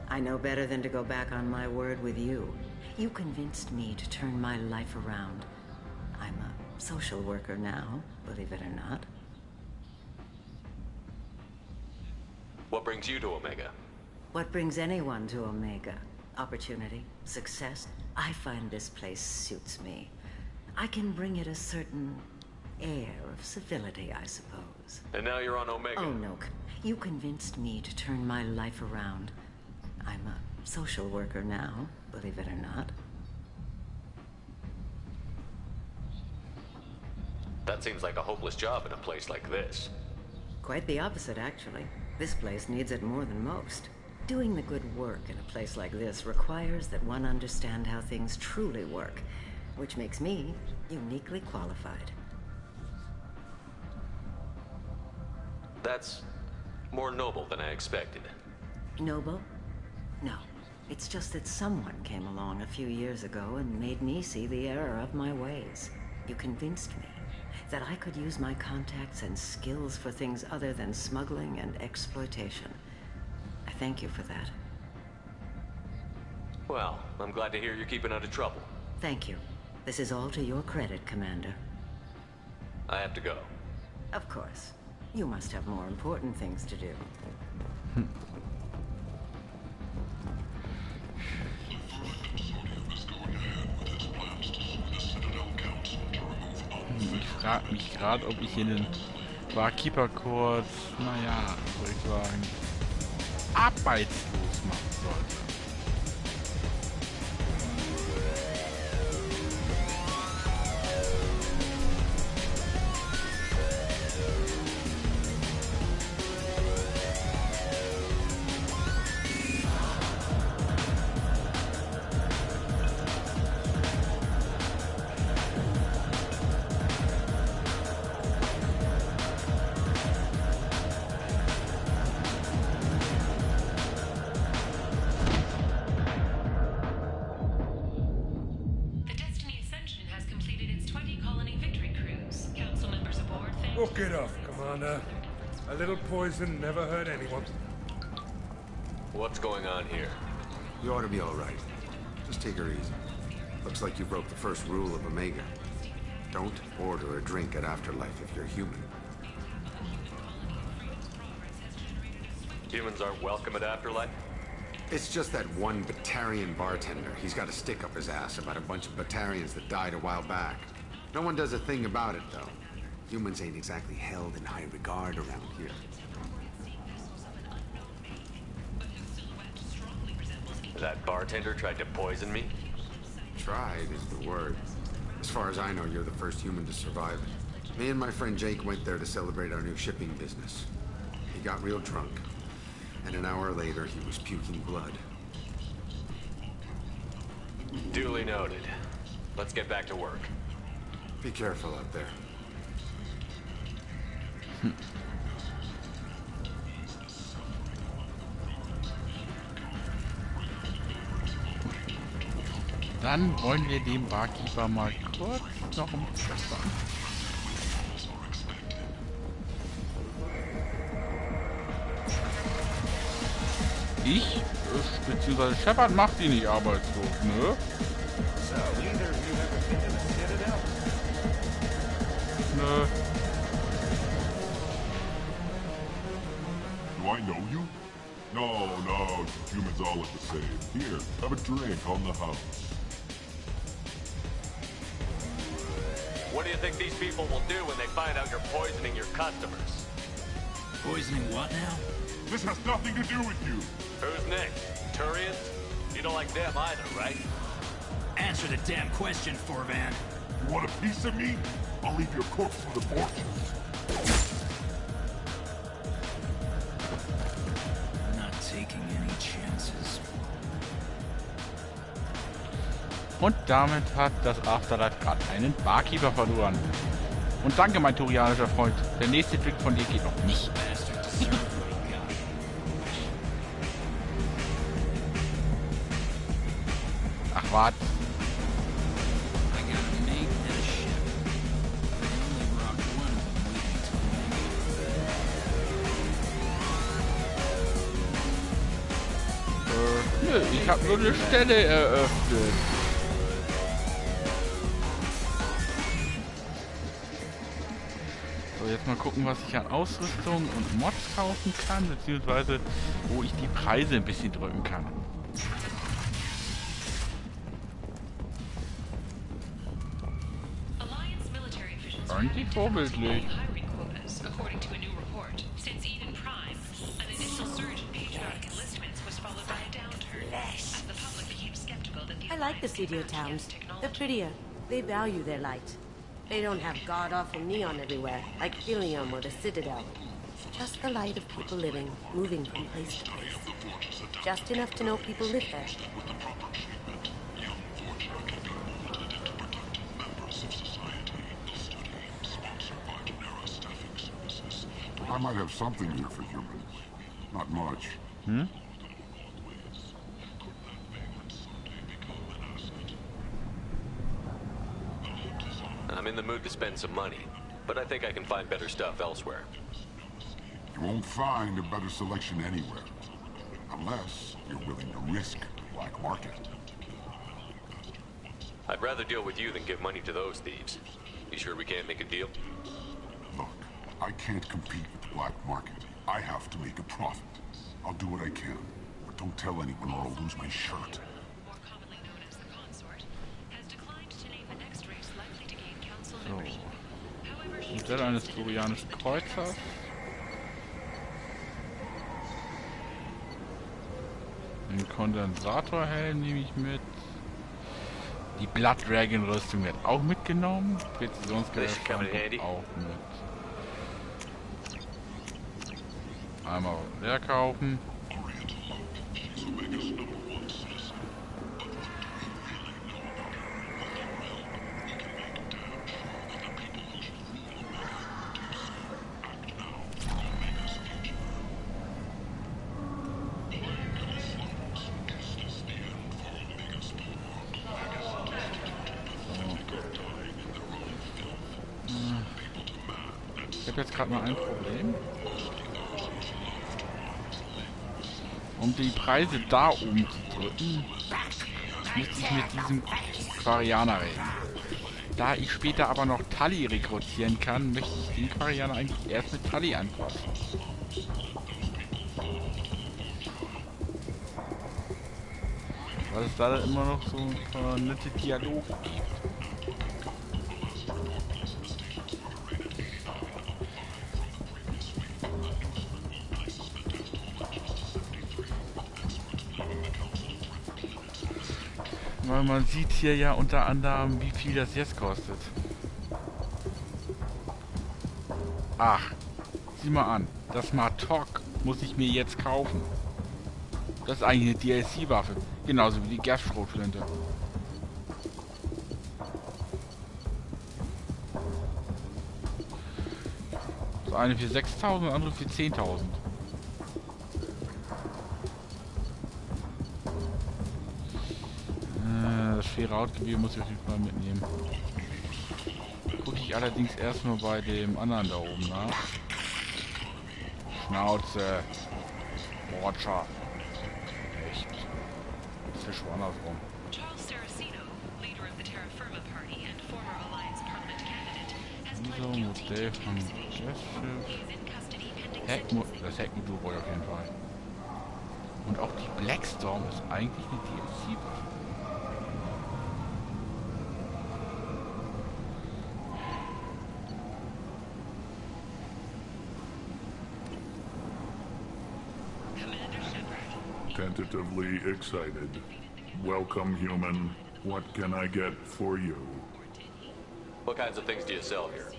I know better than to go back on my word with you. You convinced me to turn my life around. I'm a social worker now, believe it or not. What brings you to Omega? What brings anyone to Omega? Opportunity, success. I find this place suits me. I can bring it a certain air of civility, I suppose. And now you're on Omega. Oh no, you convinced me to turn my life around. I'm a social worker now, believe it or not. That seems like a hopeless job in a place like this. Quite the opposite, actually. This place needs it more than most. Doing the good work in a place like this requires that one understand how things truly work, which makes me uniquely qualified. That's more noble than I expected. Noble? No. It's just that someone came along a few years ago and made me see the error of my ways. You convinced me that I could use my contacts and skills for things other than smuggling and exploitation. I thank you for that. Well, I'm glad to hear you're keeping out of trouble. Thank you. This is all to your credit, Commander. I have to go. Of course. You must have more important things to do. Ich frage mich gerade, ob ich hier den Barkeeper-Kurs, naja, soll ich sagen, arbeitslos machen sollte. Walk it off, Commander. A little poison never hurt anyone. What's going on here? You ought to be all right. Just take her easy. Looks like you broke the first rule of Omega. Don't order a drink at Afterlife if you're human. Humans aren't welcome at Afterlife? It's just that one Batarian bartender. He's got a stick up his ass about a bunch of Batarians that died a while back. No one does a thing about it, though. Humans ain't exactly held in high regard around here. That bartender tried to poison me? Tried is the word. As far as I know, you're the first human to survive it. Me and my friend Jake went there to celebrate our new shipping business. He got real drunk, and an hour later he was puking blood. Duly noted. Let's get back to work. Be careful out there. Dann wollen wir dem Barkeeper mal kurz noch ein Pfeffern. Beziehungsweise Shepard macht die nicht arbeitslos, ne? Nö. Do I know you? No, humans all look the same. Here, have a drink on the house. What do you think these people will do when they find out you're poisoning your customers? Poisoning what now? This has nothing to do with you. Who's next? Turians? You don't like them either, right? Answer the damn question, Forvan. You want a piece of me? I'll leave your corpse for the fortunes. Not taking any chances. Und damit hat das Afterlife gerade einen Barkeeper verloren. Und danke, mein turianischer Freund. Der nächste Trick von dir geht noch nicht. Ach, wart. Nö, ich habe nur eine Stelle eröffnet. So, jetzt mal gucken, was ich an Ausrüstung und Mods kaufen kann, beziehungsweise wo ich die Preise ein bisschen drücken kann. Eigentlich vorbildlich. I like the studio towns. They're prettier. They value their light. They don't have god-awful neon everywhere, like Helium or the Citadel. Just the light of people living, moving from place to place. Just enough to know people live there. I might have something here for humans. Not much. I'm in the mood to spend some money, but I think I can find better stuff elsewhere. You won't find a better selection anywhere. Unless you're willing to risk the black market. I'd rather deal with you than give money to those thieves. You sure we can't make a deal? Look, I can't compete with the black market. I have to make a profit. I'll do what I can, but don't tell anyone or I'll lose my shirt. So. Modell eines turianischen Kreuzers. Den Kondensatorhelm nehme ich mit. Die Blood Dragon Rüstung wird auch mitgenommen. Präzisionsgerät auch mit. Einmal leer kaufen. Ich habe jetzt gerade mal ein Problem. Um die Preise da oben zu drücken, müsste ich mit diesem Quarianer reden. Da ich später aber noch Tully rekrutieren kann, möchte ich den Quarianer eigentlich erst mit Tully anquatschen. Weil es da immer noch so ein paar nette Dialoge gibt. Weil man sieht hier ja unter anderem, wie viel das jetzt kostet. Ach, sieh mal an. Das Martok muss ich mir jetzt kaufen. Das ist eigentlich eine DLC-Waffe. Genauso wie die Gasschrotflinte. So eine für 6.000 und andere für 10.000. Das schwere Hautgewebe muss ich auf jeden Fall mitnehmen. Gucke ich allerdings erstmal bei dem anderen da oben nach. Schnauze. Roger. Echt. Das ist schon andersrum. So, Modell von Gastschiff. Das Heckmodul auf jeden Fall. Und auch die Blackstorm ist eigentlich eine DLC-Waffe. Tentatively excited. Welcome, human. What can I get for you? What kinds of things do you sell here?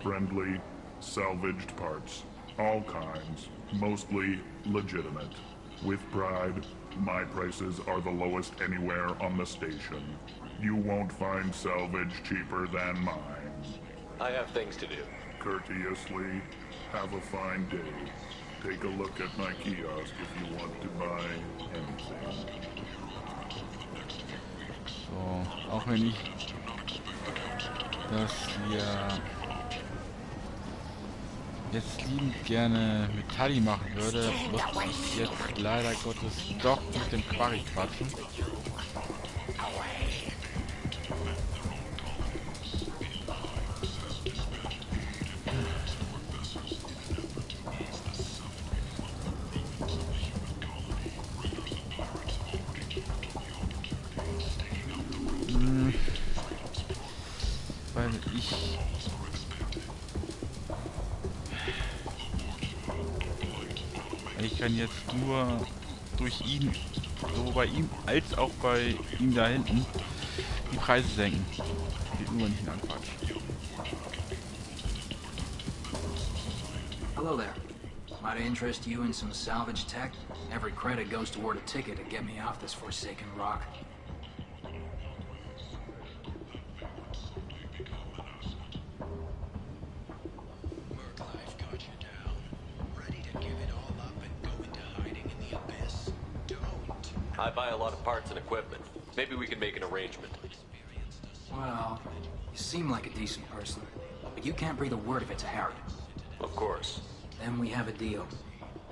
Friendly, salvaged parts. All kinds. Mostly legitimate. With pride, my prices are the lowest anywhere on the station. You won't find salvage cheaper than mine. I have things to do. Courteously, have a fine day. Take a look at my kiosk if you want to buy anything. So, auch wenn ich das hier jetzt liebend gerne mit Tully machen würde, muss ich jetzt leider Gottes doch mit dem Quarry quatschen. Weil ich kann jetzt nur durch ihn, sowohl bei ihm als auch bei ihm da hinten, die Preise senken. Geht nur nicht an Quatsch. Hello there. Might I interest you in some salvage tech? Every credit goes toward a ticket to get me off this forsaken rock. I buy a lot of parts and equipment. Maybe we can make an arrangement. Well, you seem like a decent person, but you can't breathe a word of it to Harrod. Of course. Then we have a deal.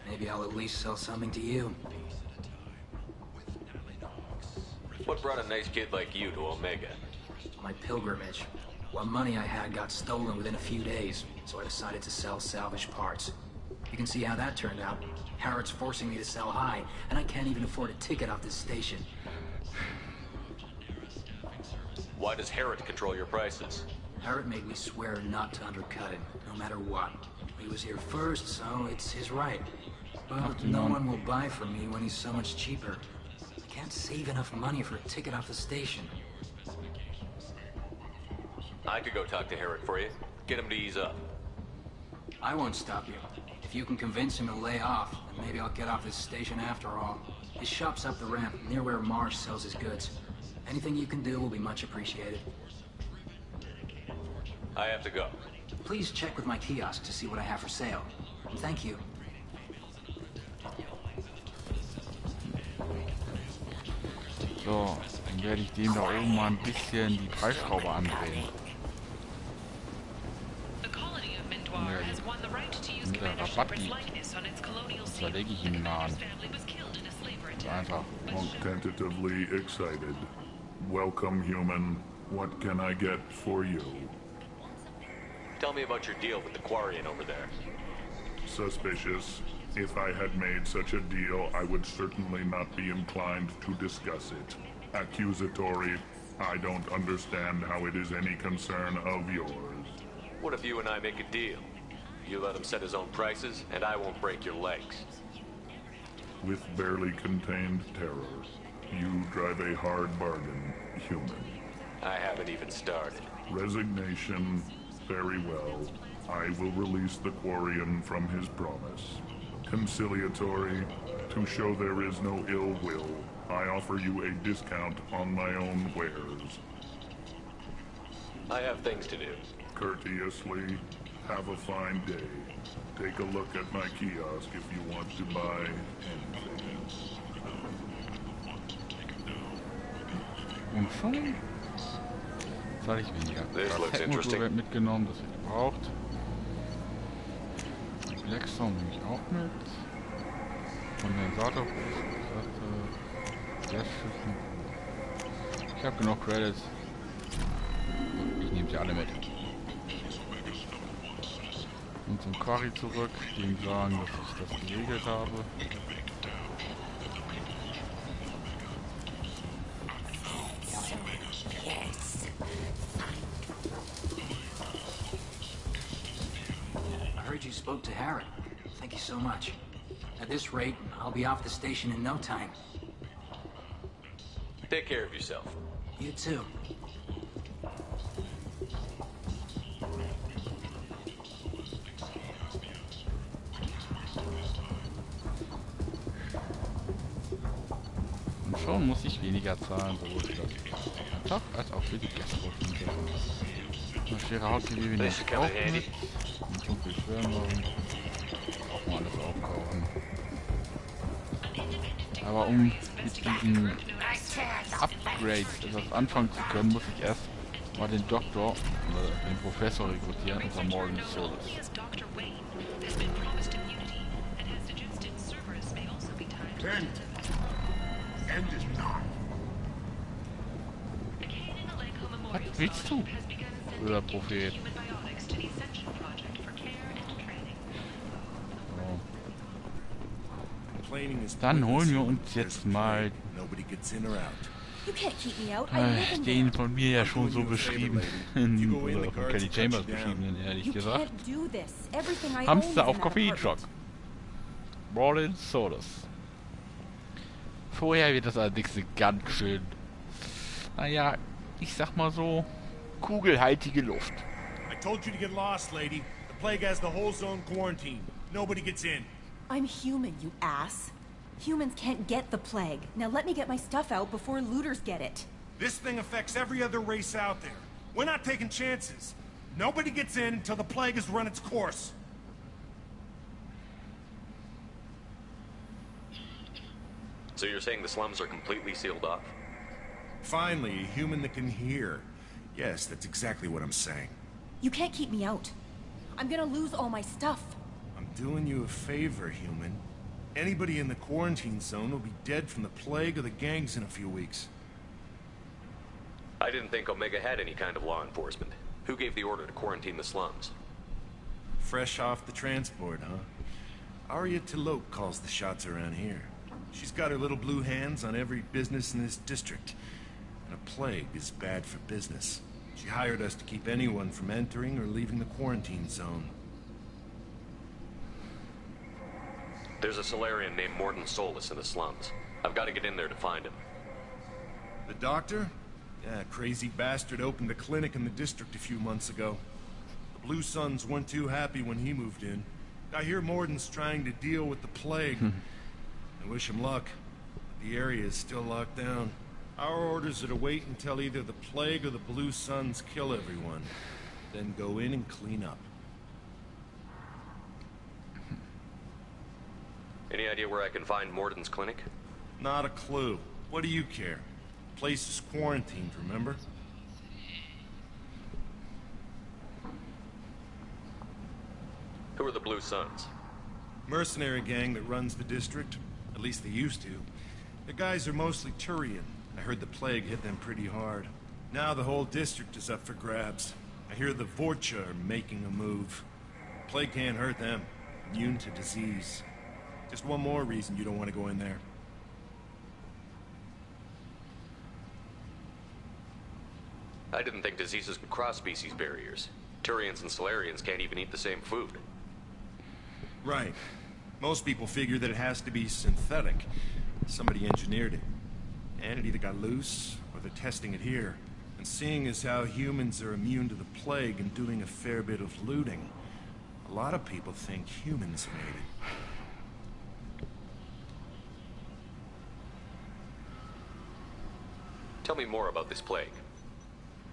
Maybe I'll at least sell something to you. What brought a nice kid like you to Omega? My pilgrimage. What money I had got stolen within a few days, so I decided to sell salvage parts. You can see how that turned out. Harrod's forcing me to sell high, and I can't even afford a ticket off this station. Why does Harrod control your prices? Harrod made me swear not to undercut him, no matter what. He was here first, so it's his right. But no one will buy from me when he's so much cheaper. I can't save enough money for a ticket off the station. I could go talk to Harrod for you. Get him to ease up. I won't stop you. If you can convince him to lay off, then maybe I'll get off this station after all. His shop's up the ramp, near where Marsh sells his goods. Anything you can do will be much appreciated. I have to go. Please check with my kiosk to see what I have for sale. Thank you. So, dann werde ich dem da oben mal ein bisschen die Preisschraube andrehen. Mit der Rabatt gibt, zerlege ich ihn nah an. Ganz einfach. Tentatively excited. Welcome, human. What can I get for you? Tell me about your deal with the Quarian over there. Suspicious. If I had made such a deal, I would certainly not be inclined to discuss it. Accusatory. I don't understand how it is any concern of yours. What if you and I make a deal? You let him set his own prices, and I won't break your legs. With barely contained terror, you drive a hard bargain, human. I haven't even started. Resignation. Very well. I will release the Quarian from his promise. Conciliatory. To show there is no ill will, I offer you a discount on my own wares. I have things to do. Courteously. Have a fine day. Take a look at my kiosk if you want to buy anything. Und schon zahle ich weniger. Kassettenmotor wird mitgenommen, das wird gebraucht. Blackstone nehme ich auch mit. Kondensator, Gasschüssen. Ich habe genug Credits. Ich nehme sie alle mit. Und zum Quarry zurück, dem sagen, dass ich das geregelt habe. I heard you spoke to Harrod. Thank you so much. At this rate, I'll be off the station in no time. Take care of yourself. You too. Und schon muss ich weniger zahlen, sowohl für das Tag als auch für die Gäste. Eine schwere Hautgewebe nehme ich auch mit. Und so viel Schwärmwagen. Auch mal alles aufkaufen. Aber um mit diesen Upgrades etwas anfangen zu können, muss ich erst mal den Doktor oder den Professor rekrutieren, unser Morgan Solus. Was willst du, blöder Prophet? Dann holen wir uns jetzt mal den von mir ja schon so beschriebenen, oder von Kelly Chambers beschriebenen, ehrlich gesagt, Hamster auf Koffeinschock. Morgan Solus. Vorher wird das allerdings ganz schön, naja, ich sag mal so, kugelhaltige Luft. I told you to get lost, lady. The plague has the whole zone quarantined. Nobody gets in. I'm human, you ass. Humans can't get the plague. Now let me get my stuff out before looters get it. This thing affects every other race out there. We're not taking chances. Nobody gets in until the plague has run its course. So you're saying the slums are completely sealed off? Finally, a human that can hear. Yes, that's exactly what I'm saying. You can't keep me out. I'm gonna lose all my stuff. I'm doing you a favor, human. Anybody in the quarantine zone will be dead from the plague or the gangs in a few weeks. I didn't think Omega had any kind of law enforcement. Who gave the order to quarantine the slums? Fresh off the transport, huh? Arya Tilok calls the shots around here. She's got her little blue hands on every business in this district. And a plague is bad for business. She hired us to keep anyone from entering or leaving the quarantine zone. There's a Solarian named Morton Solus in the slums. I've got to get in there to find him. The doctor? Yeah, crazy bastard opened a clinic in the district a few months ago. The Blue Suns weren't too happy when he moved in. I hear Morton's trying to deal with the plague. I wish him luck. The area is still locked down. Our orders are to wait until either the plague or the Blue Suns kill everyone. Then go in and clean up. Any idea where I can find Morton's clinic? Not a clue. What do you care? The place is quarantined, remember? Who are the Blue Suns? Mercenary gang that runs the district. At least they used to. The guys are mostly Turian. I heard the plague hit them pretty hard. Now the whole district is up for grabs. I hear the Vorcha are making a move. Plague can't hurt them. Immune to disease. Just one more reason you don't want to go in there. I didn't think diseases could cross species barriers. Turians and Solarians can't even eat the same food. Right. Most people figure that it has to be synthetic. Somebody engineered it. And it either got loose, or they're testing it here. And seeing as how humans are immune to the plague and doing a fair bit of looting, a lot of people think humans made it. Tell me more about this plague.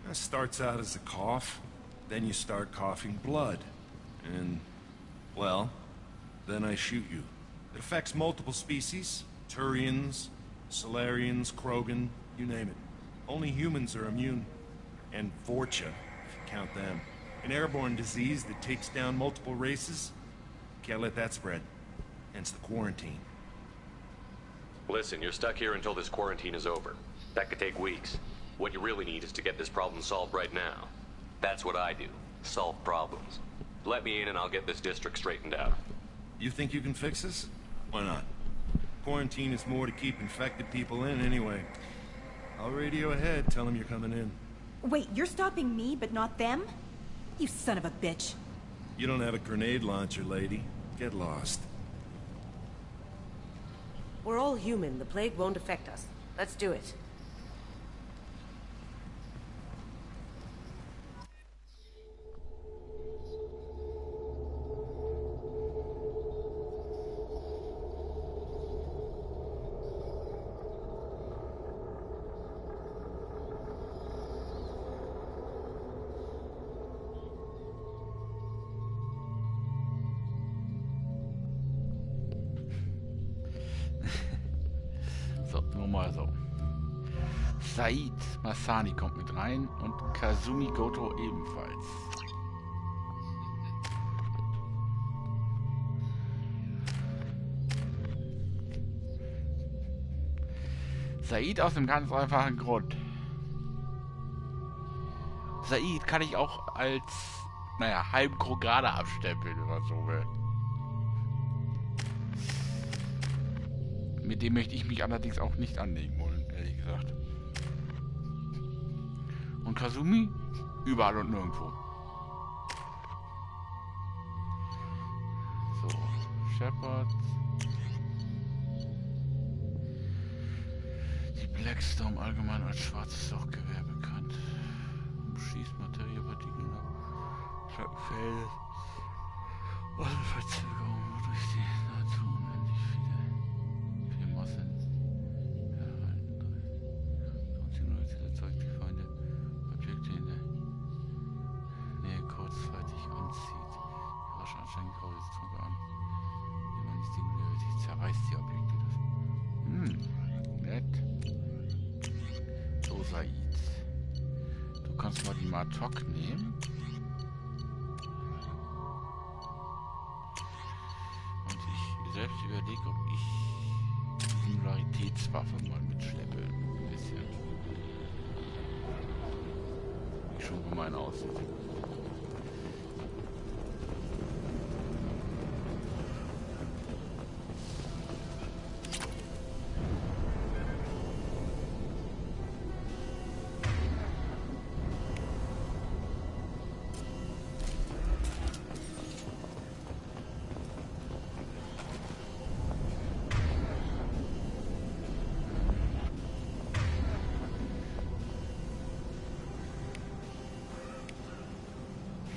It starts out as a cough, then you start coughing blood. And, well, then I shoot you. It affects multiple species. Turians, Solarians, Krogan, you name it. Only humans are immune. And Vorcha, if you count them. An airborne disease that takes down multiple races. Can't let that spread. Hence the quarantine. Listen, you're stuck here until this quarantine is over. That could take weeks. What you really need is to get this problem solved right now. That's what I do. Solve problems. Let me in and I'll get this district straightened out. You think you can fix this? Why not? Quarantine is more to keep infected people in anyway. I'll radio ahead, tell them you're coming in. Wait, you're stopping me, but not them? You son of a bitch. You don't have a grenade launcher, lady. Get lost. We're all human. The plague won't affect us. Let's do it. Mal so. Said Masani kommt mit rein und Kazumi Goto ebenfalls. Said aus einem ganz einfachen Grund. Said kann ich auch als, naja, halben Krogade abstempeln, wenn man so will. Mit dem möchte ich mich allerdings auch nicht anlegen wollen, ehrlich gesagt. Und Kazumi? Überall und nirgendwo. So, Shepard. Die Blackstorm allgemein als schwarzes Sauchgewehr bekannt. Schießmaterial bei die Gegner. Schattenfeld. Ohne Verzögerung durch die nahezu unendlich viele Massen erhalten. Sonst erzeugt die Feinde Objekte in der Nähe kurzzeitig anzieht. Rasch ansteigend graues Trug an. Wenn man nicht stimuliert, zerreißt die Objekte das. Nett. So, Said. Du kannst mal die Matok nehmen. Und ich selbst überlege, ob ich die Singularitätswaffe mal mitschleppe. Ein bisschen. Wie schon gemein aussieht.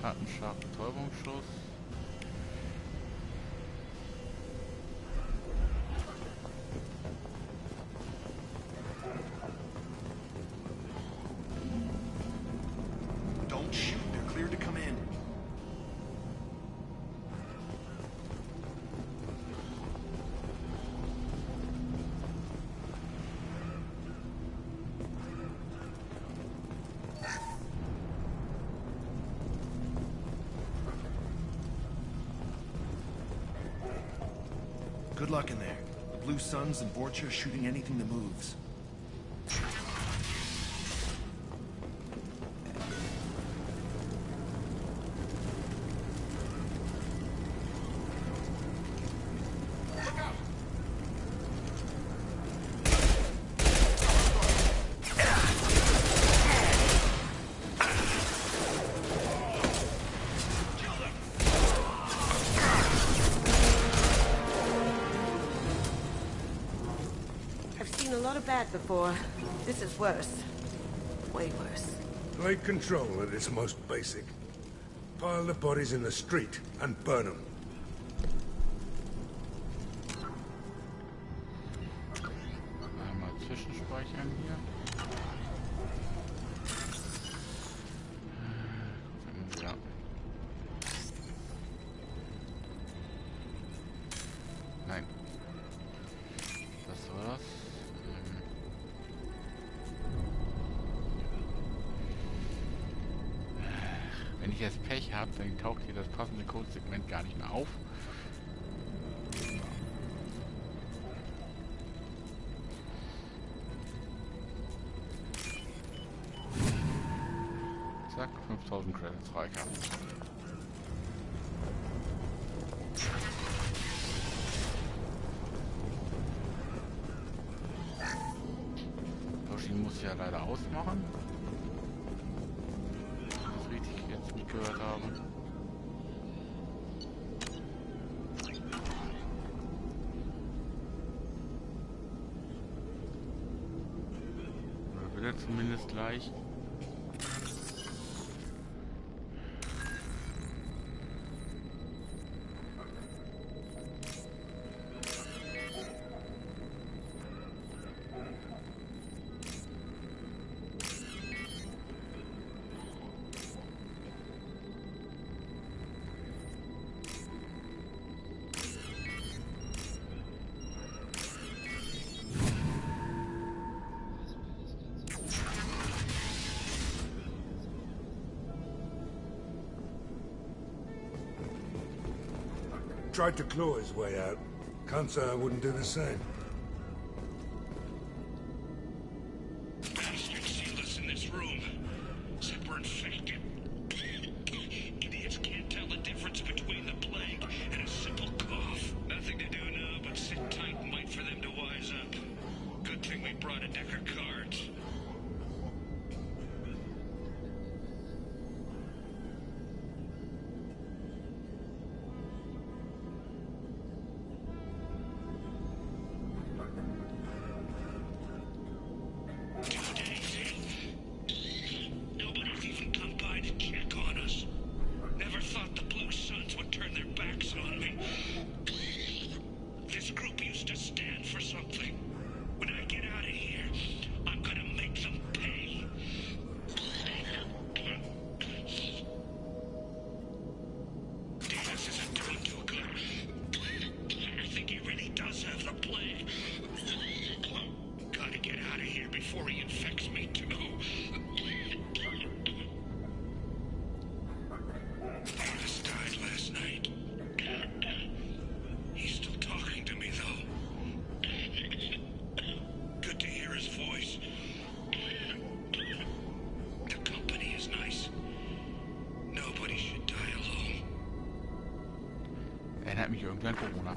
Schattenschlag, Betäubungsschuss. Don't shoot, they're cleared to come in. Good luck in there. Blue Suns and Vorcha shooting anything that moves. A lot of bad before. This is worse. Way worse. Plague control at its most basic. Pile the bodies in the street and burn them. Einmal zwischenspeichern hier. Ja. Nein. Was war das? Wenn ich jetzt Pech habe, dann taucht hier das passende Codesegment gar nicht mehr auf. Zack, 5000 Credits freigehabt. Yoshi muss ja leider ausmachen. Jetzt mitgehört haben. Oder will er zumindest gleich. Tried to claw his way out. Can't say I wouldn't do the same. Bastards sealed us in this room. Said we're infected. Idiots can't tell the difference between the plague and a simple cough. Nothing to do now but sit tight and wait for them to wise up. Good thing we brought a deck of cards. Erinnert mich irgendwie an Corona.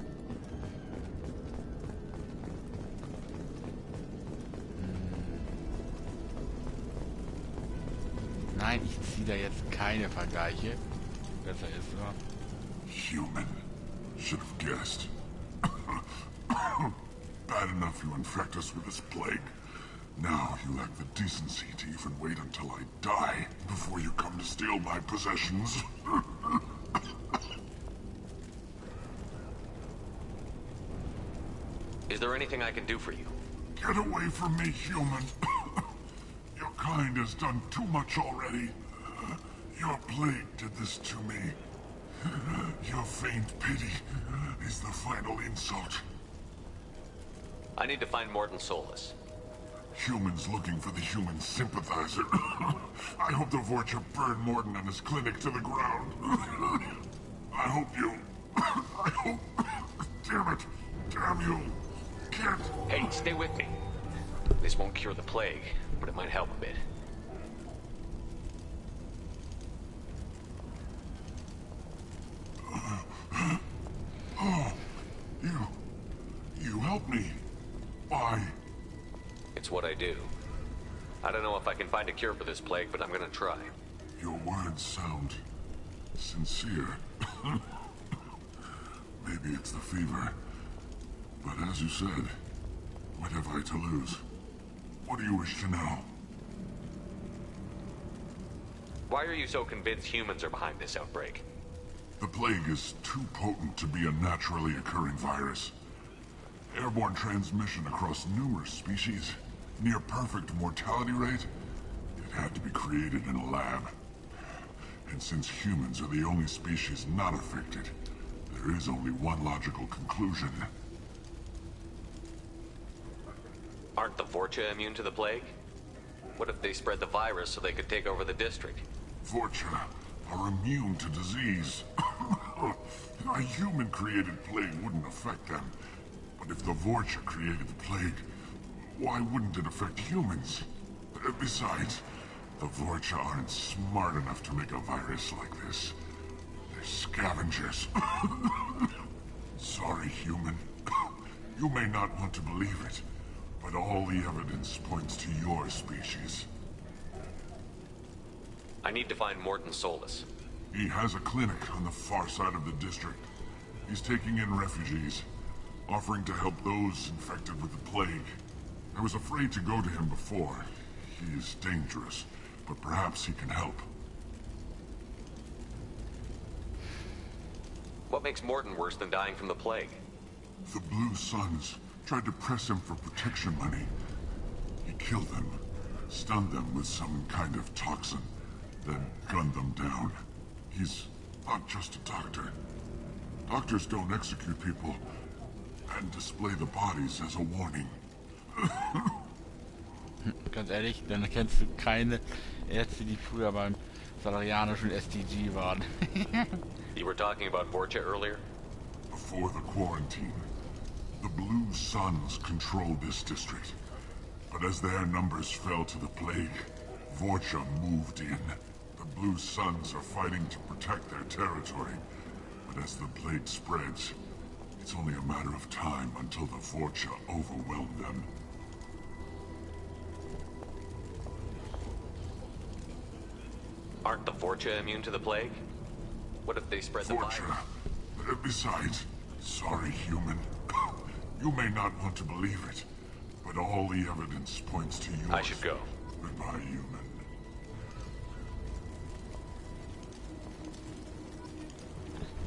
Nein, ich ziehe da jetzt keine Vergleiche. Besser ist, oder? Human. Should have guessed. Bad enough you infect us with this plague. Now you lack the decency to even wait until I die before you come to steal my possessions. Is there anything I can do for you? Get away from me, human. Your kind has done too much already. Your plague did this to me. Your faint pity is the final insult. I need to find Morton Solus. Humans looking for the human sympathizer. I hope the Vorcha burned Morton and his clinic to the ground. I hope you... I hope... Damn it. Damn you. can't... Hey, stay with me. This won't cure the plague, but it might help a bit. Oh, you helped me. Why? It's what I do. I don't know if I can find a cure for this plague, but I'm gonna try. Your words sound sincere. Maybe it's the fever. But as you said, what have I to lose? What do you wish to know? Why are you so convinced humans are behind this outbreak? The plague is too potent to be a naturally occurring virus. Airborne transmission across numerous species, near perfect mortality rate. It had to be created in a lab. And since humans are the only species not affected, there is only one logical conclusion. Aren't the Vorcha immune to the plague? What if they spread the virus so they could take over the district? Vorcha are immune to disease. A human-created plague wouldn't affect them. But if the Vorcha created the plague, why wouldn't it affect humans? Besides, the Vorcha aren't smart enough to make a virus like this. They're scavengers. Sorry, human. You may not want to believe it, but all the evidence points to your species. I need to find Morton Solus. He has a clinic on the far side of the district. He's taking in refugees, offering to help those infected with the plague. I was afraid to go to him before. He is dangerous, but perhaps he can help. What makes Morton worse than dying from the plague? The Blue Suns tried to press him for protection money. He killed them, stunned them with some kind of toxin, then gunned them down. He's not just a doctor. Doctors don't execute people and display the bodies as a warning. Ganz ehrlich, dann kennst du keine Ärzte, die früher beim salarianischen STG waren. You were talking about Vorcha earlier? Before the quarantine, the Blue Suns controlled this district. But as their numbers fell to the plague, Vorcha moved in. The Blue Suns are fighting to protect their territory. But as the plague spreads, it's only a matter of time until the Vorcha overwhelm them. Aren't the Vorcha immune to the plague? What if they spread the virus? Besides, sorry, human. You may not want to believe it, but all the evidence points to you. I should go. Goodbye, human.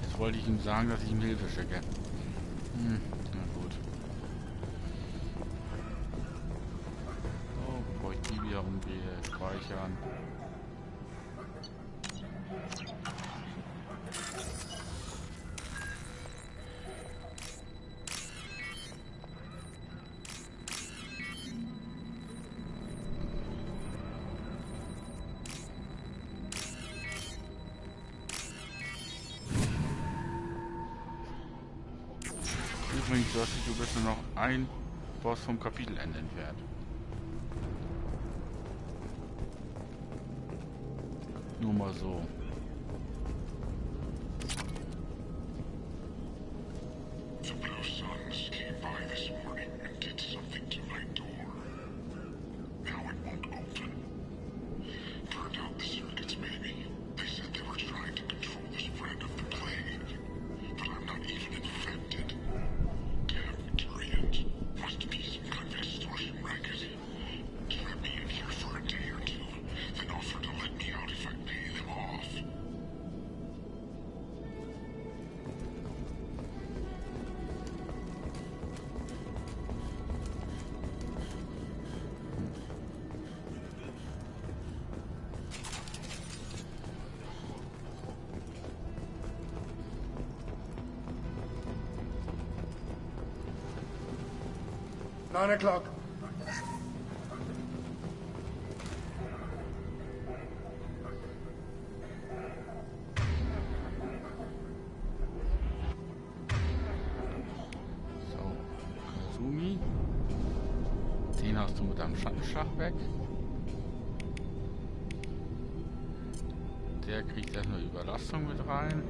Jetzt wollte ich ihm sagen, dass ich ihm Hilfe schicke. Na gut. So, bevor ich die wieder umgehe, speichern. Übrigens, du bist nur noch ein Boss vom Kapitelende entfernt. Nur mal so. The Blue Suns came by this morning and did something to my door. Now it won't open. Turned out the circuits maybe. They said they were trying to control the spread of the plague. But I'm not even infected. Damn Turians. Must be some kind of extortion racket. Trap me in here for a day or two, then offer to let me out if I pay them off. Nine o'clock. So, Kazumi. hast du mit deinem Schattenschlag weg. Der kriegt erstmal Überlastung mit rein.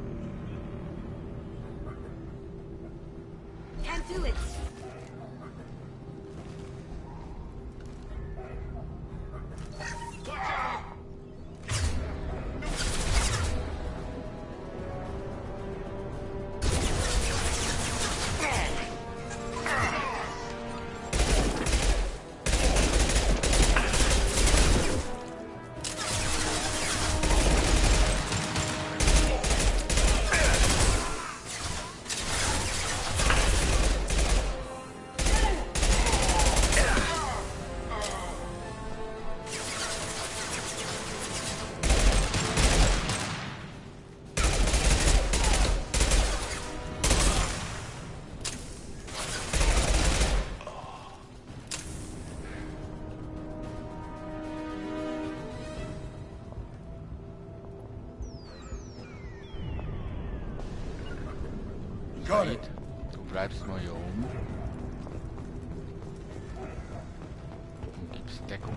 Can't do it. Du bleibst mal hier oben. Und gibst Deckung.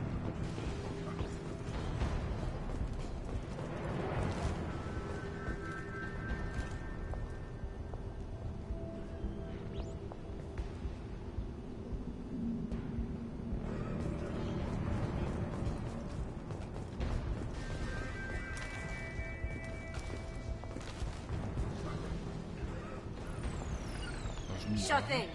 Sure thing.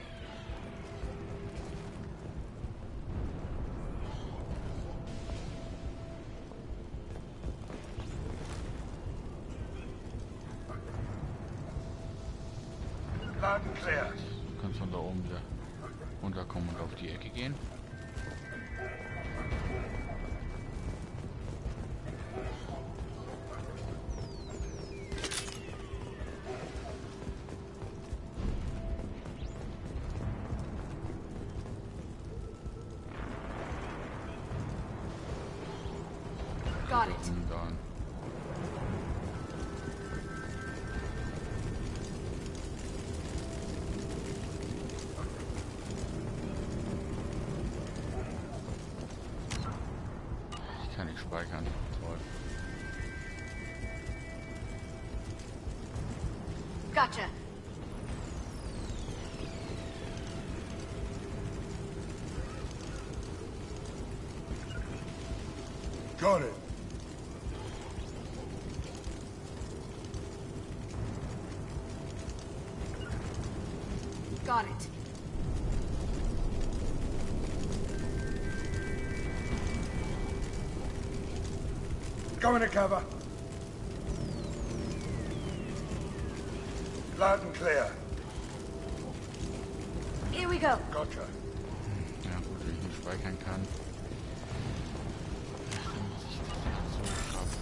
Laden clear. Du kannst von da oben wieder runterkommen und auf die Ecke gehen. Got it. Ich kann nicht speichern. Toll. Gotcha. Got it. Got it. Go into cover. Loud and clear. Here we go. Gotcha. Ja gut, wenn ich nicht speichern kann. Dann muss ich das so schaffen.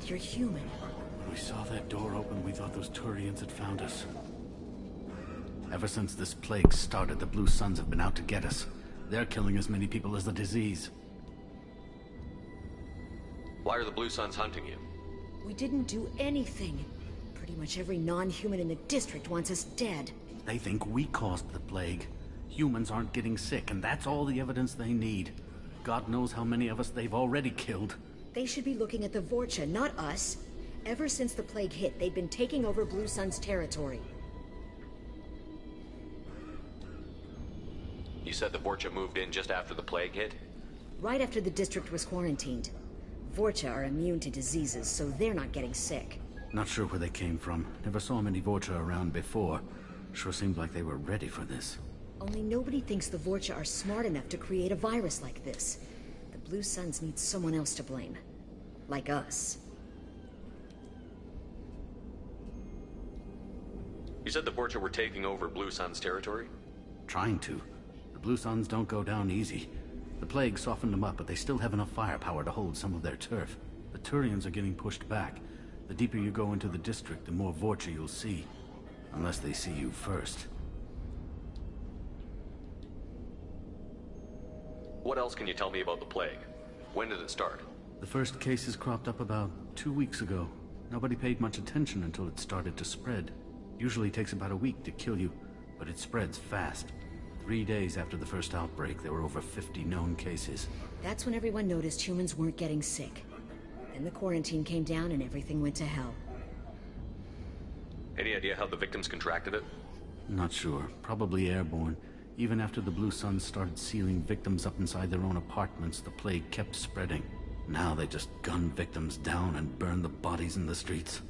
You're human. When we saw that door open, we thought those Turians had found us. Ever since this plague started, the Blue Suns have been out to get us. They're killing as many people as the disease. Why are the Blue Suns hunting you? We didn't do anything. Pretty much every non-human in the district wants us dead. They think we caused the plague. Humans aren't getting sick, and that's all the evidence they need. God knows how many of us they've already killed. They should be looking at the Vorcha, not us. Ever since the plague hit, they've been taking over Blue Sun's territory. You said the Vorcha moved in just after the plague hit? Right after the district was quarantined. Vorcha are immune to diseases, so they're not getting sick. Not sure where they came from. Never saw many Vorcha around before. Sure seemed like they were ready for this. Only nobody thinks the Vorcha are smart enough to create a virus like this. The Blue Suns need someone else to blame. Like us. You said the Vorcha were taking over Blue Sun's territory? Trying to. The Blue Suns don't go down easy. The plague softened them up, but they still have enough firepower to hold some of their turf. The Turians are getting pushed back. The deeper you go into the district, the more Vorcha you'll see. Unless they see you first. What else can you tell me about the plague? When did it start? The first cases cropped up about 2 weeks ago. Nobody paid much attention until it started to spread. Usually takes about a week to kill you, but it spreads fast. 3 days after the first outbreak, there were over 50 known cases. That's when everyone noticed humans weren't getting sick. Then the quarantine came down and everything went to hell. Any idea how the victims contracted it? Not sure. Probably airborne. Even after the Blue Suns started sealing victims up inside their own apartments, the plague kept spreading. Now they just gun victims down and burn the bodies in the streets.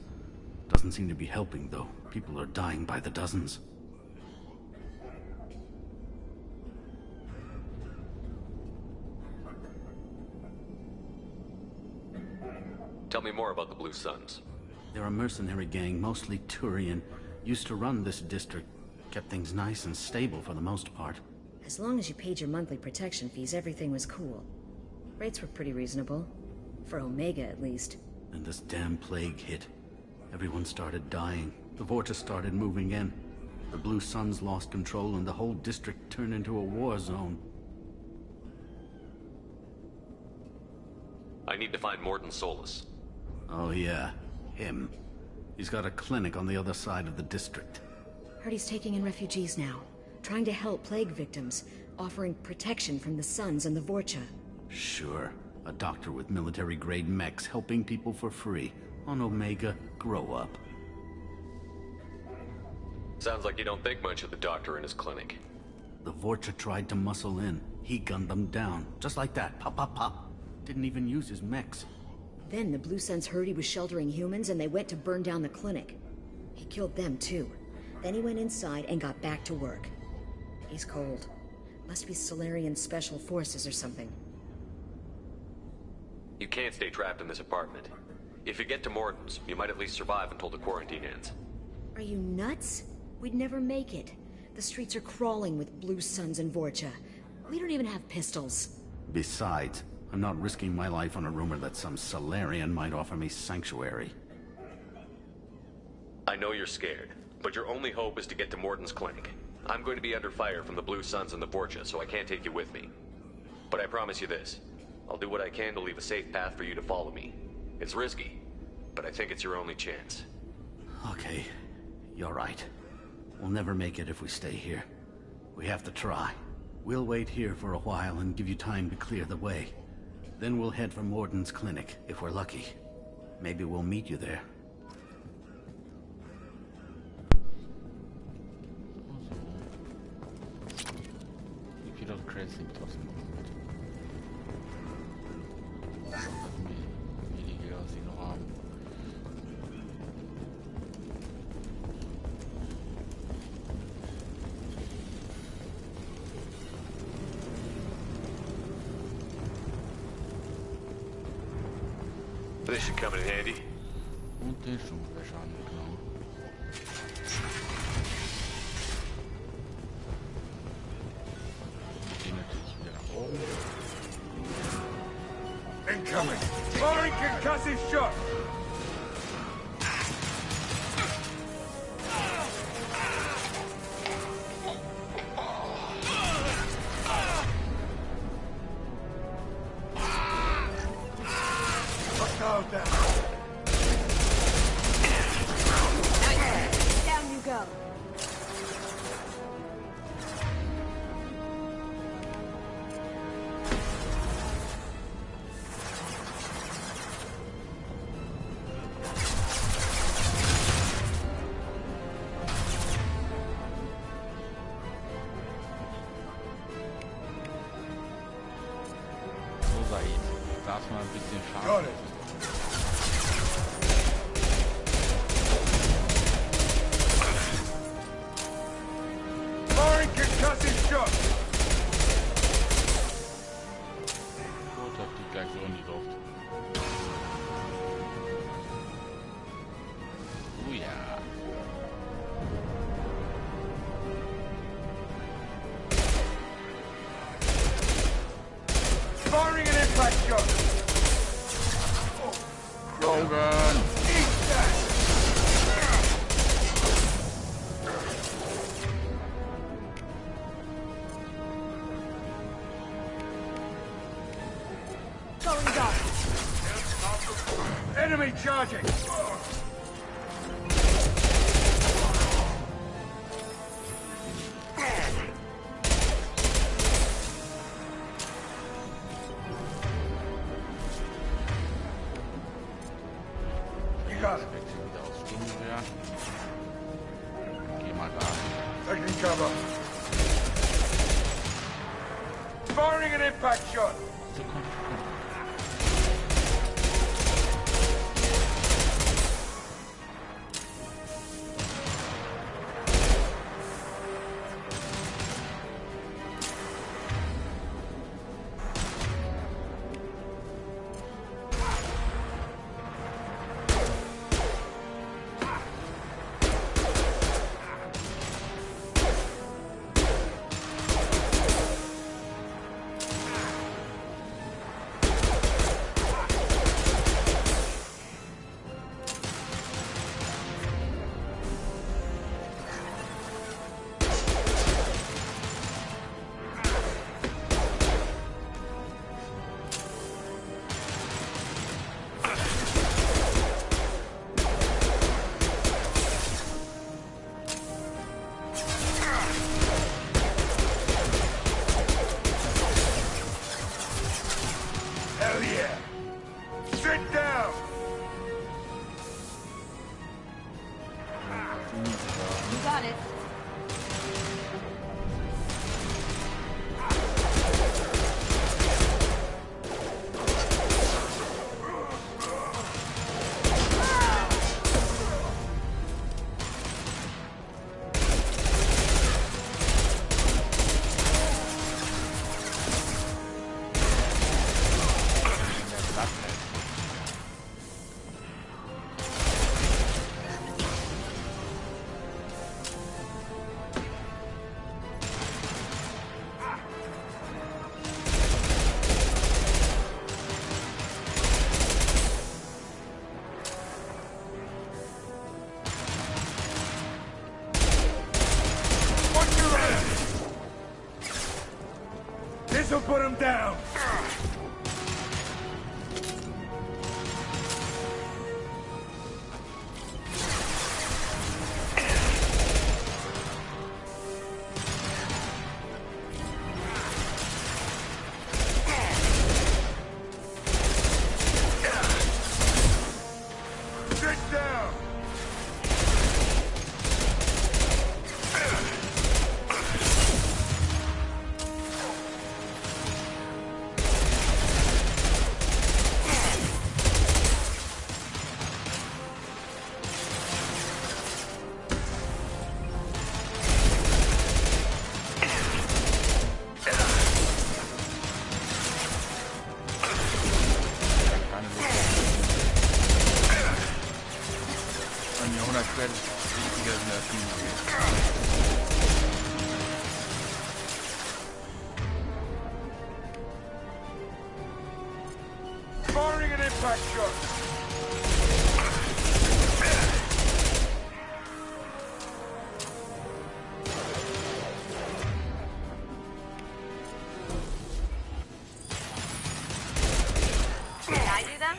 Doesn't seem to be helping, though. People are dying by the dozens. Tell me more about the Blue Suns. They're a mercenary gang, mostly Turian. Used to run this district. Kept things nice and stable for the most part. As long as you paid your monthly protection fees, everything was cool. Rates were pretty reasonable. For Omega, at least. And this damn plague hit. Everyone started dying. The Vorta started moving in. The Blue Suns lost control and the whole district turned into a war zone. I need to find Mordin Solus. Oh yeah, him. He's got a clinic on the other side of the district. Heard he's taking in refugees now. Trying to help plague victims. Offering protection from the Suns and the Vorcha. Sure. A doctor with military-grade mechs helping people for free. On Omega, grow up. Sounds like you don't think much of the doctor in his clinic. The Vorcha tried to muscle in. He gunned them down. Just like that. Pop, pop, pop. Didn't even use his mechs. Then the Blue Suns heard he was sheltering humans and they went to burn down the clinic. He killed them too. Then he went inside and got back to work. He's cold. Must be Solarian Special Forces or something. You can't stay trapped in this apartment. If you get to Mordin's, you might at least survive until the quarantine ends. Are you nuts? We'd never make it. The streets are crawling with Blue Suns and Vorcha. We don't even have pistols. Besides, I'm not risking my life on a rumor that some Solarian might offer me sanctuary. I know you're scared, but your only hope is to get to Mordin's clinic. I'm going to be under fire from the Blue Suns and the Vorcha, so I can't take you with me. But I promise you this. I'll do what I can to leave a safe path for you to follow me. It's risky, but I think it's your only chance. Okay, you're right. We'll never make it if we stay here. We have to try. We'll wait here for a while and give you time to clear the way. Then we'll head for Mordin's clinic, if we're lucky. Maybe we'll meet you there. Wie viel Credits sind aus dem Moment? Wenige aus sie noch haben. This should come in handy. Und den Schubwäscher, genau. Den natürlich wieder nach oben. Incoming! Firing concussive shot! Down you go. So Said, darf mal ein bisschen Got scharf. it. Firing concussive shot! Gut, auf die gleich so in die Luft. Oh ja. Firing an impact shot! Logan! Eat that! Going dark. Enemy charging! You got it. Ja. Geh mal da. Taking cover. Firing an impact shot! Hell yeah! Sit down! You got it. This'll put him down! Sit down! An mir 100 Quellen wichtiger sind als Minus. Firing an impact shot! Can I do that?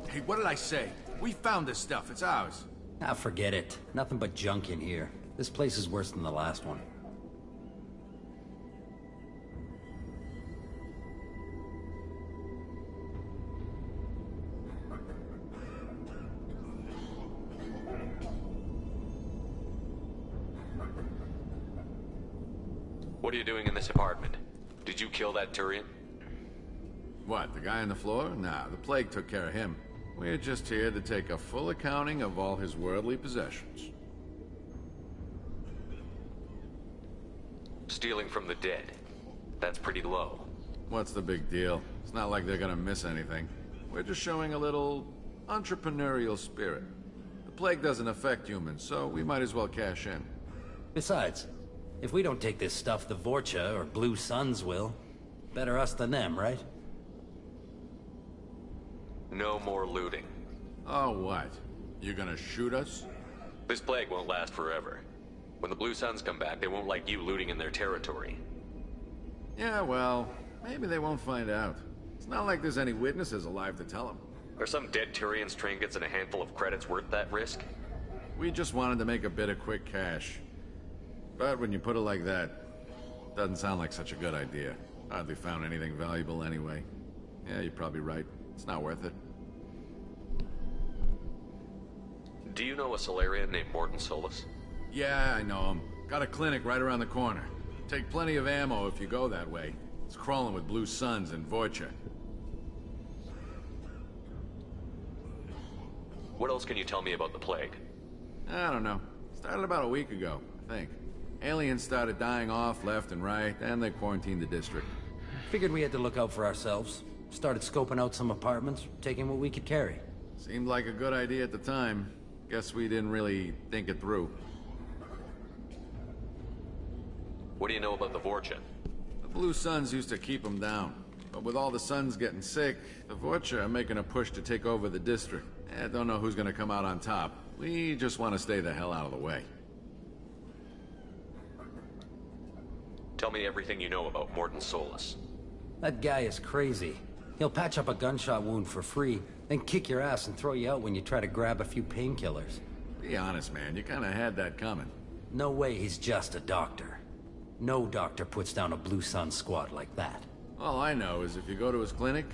Hey, what did I say? We found this stuff. It's ours. Ah, forget it. Nothing but junk in here. This place is worse than the last one. What are you doing in this apartment? Did you kill that Turian? What, the guy on the floor? Nah, the plague took care of him. We're just here to take a full accounting of all his worldly possessions. Stealing from the dead. That's pretty low. What's the big deal? It's not like they're gonna miss anything. We're just showing a little entrepreneurial spirit. The plague doesn't affect humans, so we might as well cash in. Besides, if we don't take this stuff, the Vorcha or Blue Suns will. Better us than them, right? No more looting. Oh, what? You gonna shoot us? This plague won't last forever. When the Blue Suns come back, they won't like you looting in their territory. Yeah, well, maybe they won't find out. It's not like there's any witnesses alive to tell them. Are some dead Tyrians trinkets and a handful of credits worth that risk? We just wanted to make a bit of quick cash. But when you put it like that, doesn't sound like such a good idea. Hardly found anything valuable anyway. Yeah, you're probably right. It's not worth it. Do you know a Solarian named Morton Solus? Yeah, I know him. Got a clinic right around the corner. Take plenty of ammo if you go that way. It's crawling with Blue Suns and Vorcha. What else can you tell me about the plague? I don't know. Started about a week ago, I think. Aliens started dying off left and right, and they quarantined the district. Figured we had to look out for ourselves. Started scoping out some apartments, taking what we could carry. Seemed like a good idea at the time. Guess we didn't really think it through. What do you know about the Vorcha? The Blue Suns used to keep them down. But with all the Suns getting sick, the Vorcha are making a push to take over the district. I don't know who's gonna come out on top. We just want to stay the hell out of the way. Tell me everything you know about Morton Solus. That guy is crazy. He'll patch up a gunshot wound for free, then kick your ass and throw you out when you try to grab a few painkillers. Be honest, man. You kinda had that coming. No way he's just a doctor. No doctor puts down a Blue Sun squad like that. All I know is if you go to his clinic,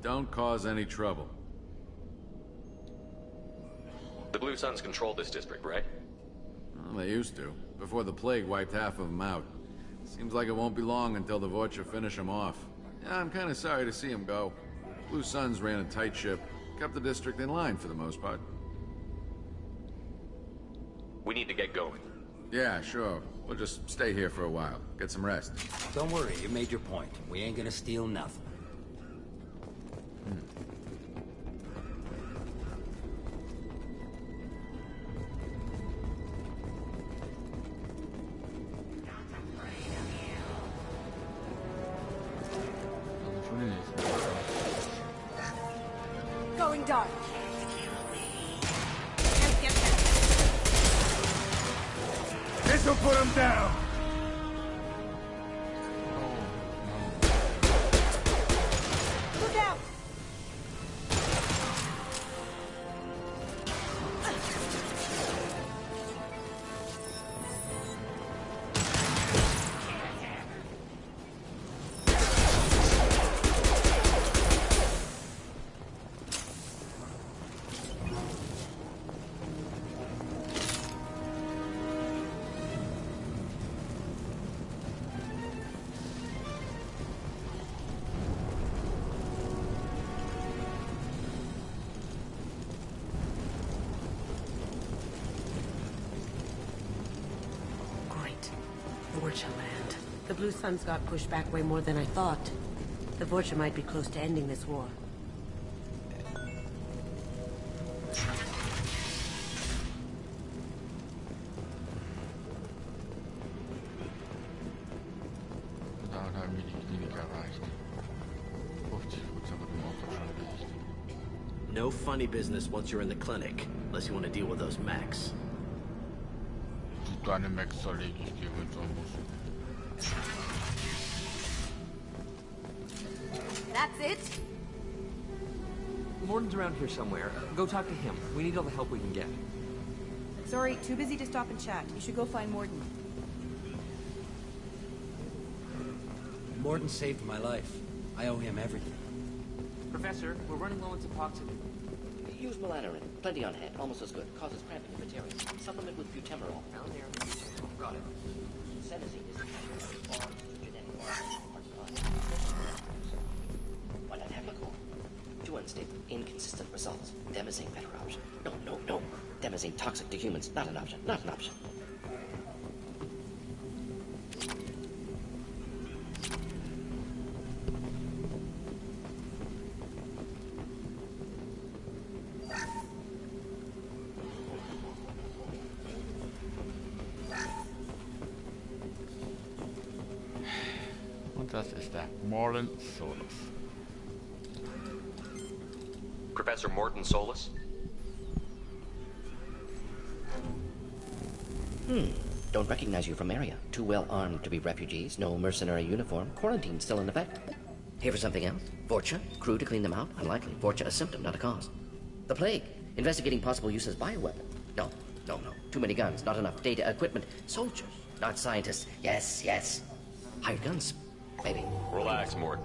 don't cause any trouble. The Blue Suns control this district, right? Well, they used to, before the plague wiped half of them out. Seems like it won't be long until the Vorcha finish them off. Yeah, I'm kinda sorry to see him go. Blue Suns ran a tight ship, kept the district in line for the most part. We need to get going. Yeah, sure. We'll just stay here for a while. Get some rest. Don't worry, you made your point. We ain't gonna steal nothing. Going dark. This'll put him down! Look out! Vorcha land. The Blue Suns got pushed back way more than I thought. The Vorcha might be close to ending this war. Da haben wir die Klinik erreicht. 50% von dem Auto schon erledigt. No funny business once you're in the clinic, unless you want to deal with those mechs. Deine Max zerlege ich dir, wenn es sein muss. That's it? Morton's around here somewhere. Go talk to him. We need all the help we can get. Sorry, too busy to stop and chat. You should go find Morton. Morton saved my life. I owe him everything. Professor, we're running low on Suboxone. Use melanorin. Plenty on hand. Almost as good. Causes cramping if it tears. Supplement with butemerol. Down there. Got it. Sedacy is Demosane, better option. No, no, no. Demosane toxic to humans. Not an option. Not an option. Und das ist der Morton Solus. Professor Morton Solus? Don't recognize you from area. Too well armed to be refugees. No mercenary uniform. Quarantine still in effect. Here for something else? Vorcha? Crew to clean them out? Unlikely. Vorcha a symptom, not a cause. The plague? Investigating possible use as bioweapon? No, no, no. Too many guns, not enough data, equipment. Soldiers, not scientists. Yes, yes. Hired guns, maybe. Relax, Morton.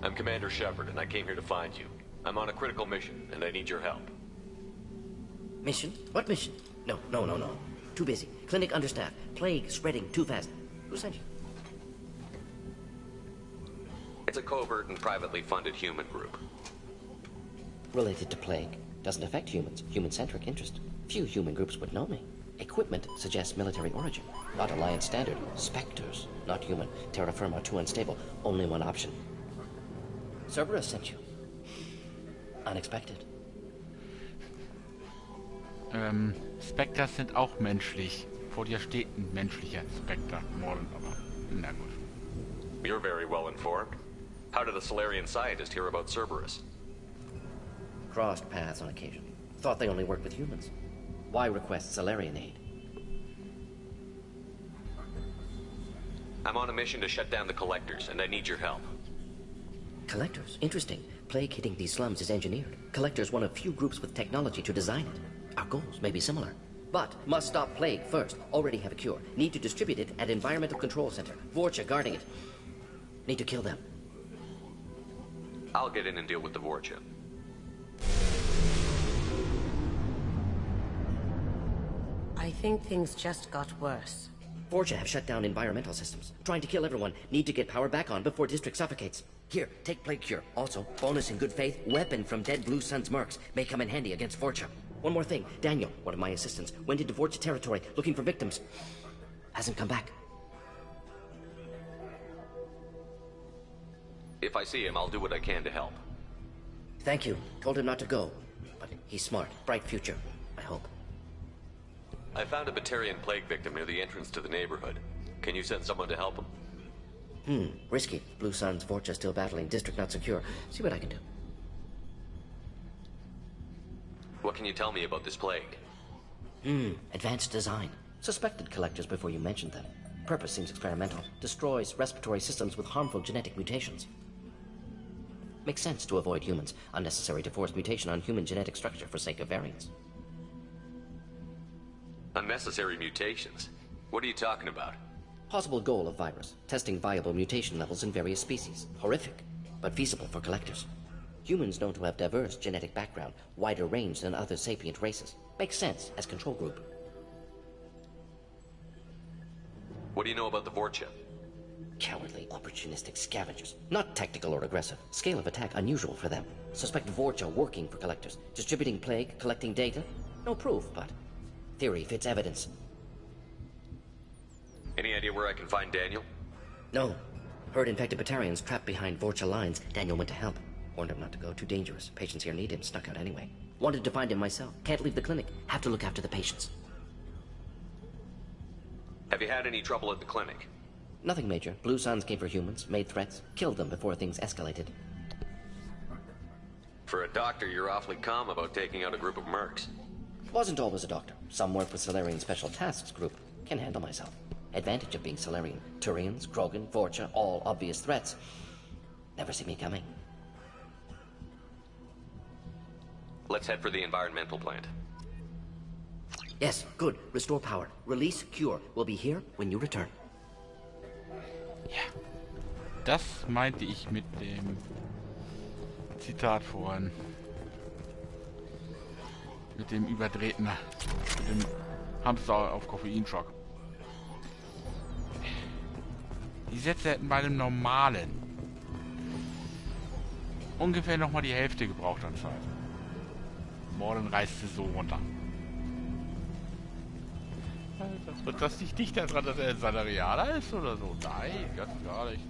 I'm Commander Shepard, and I came here to find you. I'm on a critical mission, and I need your help. Mission? What mission? No, no, no, no. Too busy. Clinic understaffed. Plague spreading too fast. Who sent you? It's a covert and privately funded human group. Related to plague. Doesn't affect humans. Human-centric interest. Few human groups would know me. Equipment suggests military origin. Not Alliance standard. Spectres. Not human. Terra firma too unstable. Only one option. Cerberus sent you. Unexpected. Spectres sind auch menschlich. Vor dir steht ein menschlicher Spectre. Morton, aber na gut. You're very well informed. How did a Solarian scientist hear about Cerberus? Crossed paths on occasion. Thought they only worked with humans. Why request Solarian aid? I'm on a mission to shut down the Collectors, and I need your help. Collectors? Interesting. Plague hitting these slums is engineered. Collectors one of few groups with technology to design it. Our goals may be similar. But must stop plague first. Already have a cure. Need to distribute it at Environmental Control Center. Vorcha guarding it. Need to kill them. I'll get in and deal with the Vorcha. I think things just got worse. Vorcha have shut down environmental systems. Trying to kill everyone. Need to get power back on before district suffocates. Here, take plague cure. Also, bonus in good faith, weapon from dead Blue Sun's mercs. May come in handy against Vorcha. One more thing. Daniel, one of my assistants, went into Vorcha territory looking for victims. Hasn't come back. If I see him, I'll do what I can to help. Thank you. Told him not to go. But he's smart. Bright future, I hope. I found a Batarian plague victim near the entrance to the neighborhood. Can you send someone to help him? Risky. Blue Sun's Vorcha still battling. District not secure. See what I can do. What can you tell me about this plague? Advanced design. Suspected collectors before you mentioned them. Purpose seems experimental. Destroys respiratory systems with harmful genetic mutations. Makes sense to avoid humans. Unnecessary to force mutation on human genetic structure for sake of variance. Unnecessary mutations? What are you talking about? Possible goal of virus. Testing viable mutation levels in various species. Horrific, but feasible for collectors. Humans known to have diverse genetic background, wider range than other sapient races. Makes sense as control group. What do you know about the Vorcha? Cowardly, opportunistic scavengers. Not tactical or aggressive. Scale of attack unusual for them. Suspect Vorcha working for collectors. Distributing plague, collecting data. No proof, but theory fits evidence. Any idea where I can find Daniel? No. Heard infected Batarians trapped behind Vorcha lines. Daniel went to help. Warned him not to go. Too dangerous. Patients here need him. Snuck out anyway. Wanted to find him myself. Can't leave the clinic. Have to look after the patients. Have you had any trouble at the clinic? Nothing major. Blue Suns came for humans, made threats, killed them before things escalated. For a doctor, you're awfully calm about taking out a group of mercs. Wasn't always a doctor. Some work with Solarian Special Tasks Group. Can handle myself. Advantage of being Solarian. Turians, Krogan, Vorcha, all obvious threats. Never see me coming. Let's head for the environmental plant. Yes, good. Restore power. Release cure. We'll be here when you return. Ja, das meinte ich mit dem Zitat vorhin. Mit dem überdrehten, mit dem Hamster auf Koffeinschock. Die Sätze hätten bei dem normalen ungefähr nochmal die Hälfte gebraucht an Zeit. Morden reißt sie so runter. Und das nicht dicht daran, dass er ein Salarianer ist oder so? Nein, ganz gar nicht.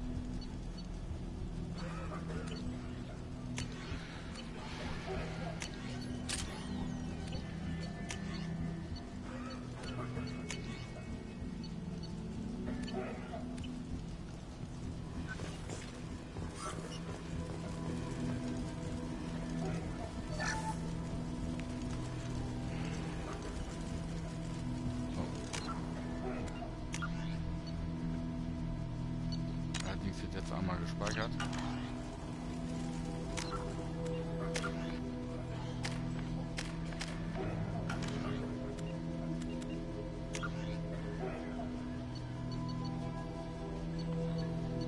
Wird jetzt einmal gespeichert.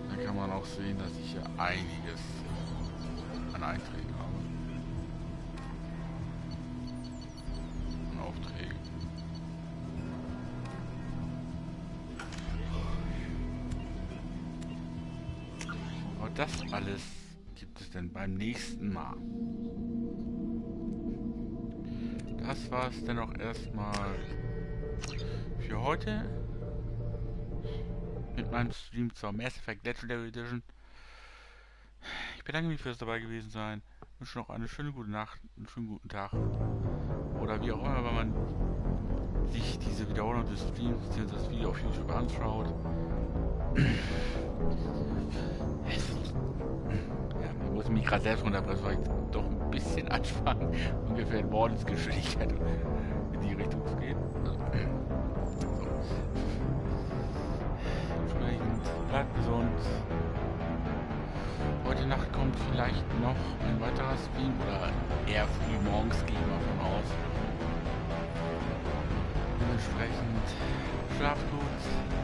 Dann kann man auch sehen, dass ich hier einiges an Einträgen habe. Und Aufträgen. Das alles gibt es denn beim nächsten Mal. Das war es dann auch erstmal für heute mit meinem Stream zur Mass Effect Legendary Edition. Ich bedanke mich fürs dabei gewesen sein. Wünsche noch eine schöne gute Nacht, einen schönen guten Tag oder wie auch immer, wenn man sich diese Wiederholung des Streams bzw. das Video auf YouTube anschaut. Ja, man muss mich gerade selbst runterpressen, weil ich doch ein bisschen anfangen, ungefähr in Mordensgeschwindigkeit in die Richtung zu gehen. Also, so. Entsprechend bleibt gesund. Heute Nacht kommt vielleicht noch ein weiterer Stream oder eher früh morgens, gehe ich mal von aus. Dementsprechend schlaft gut.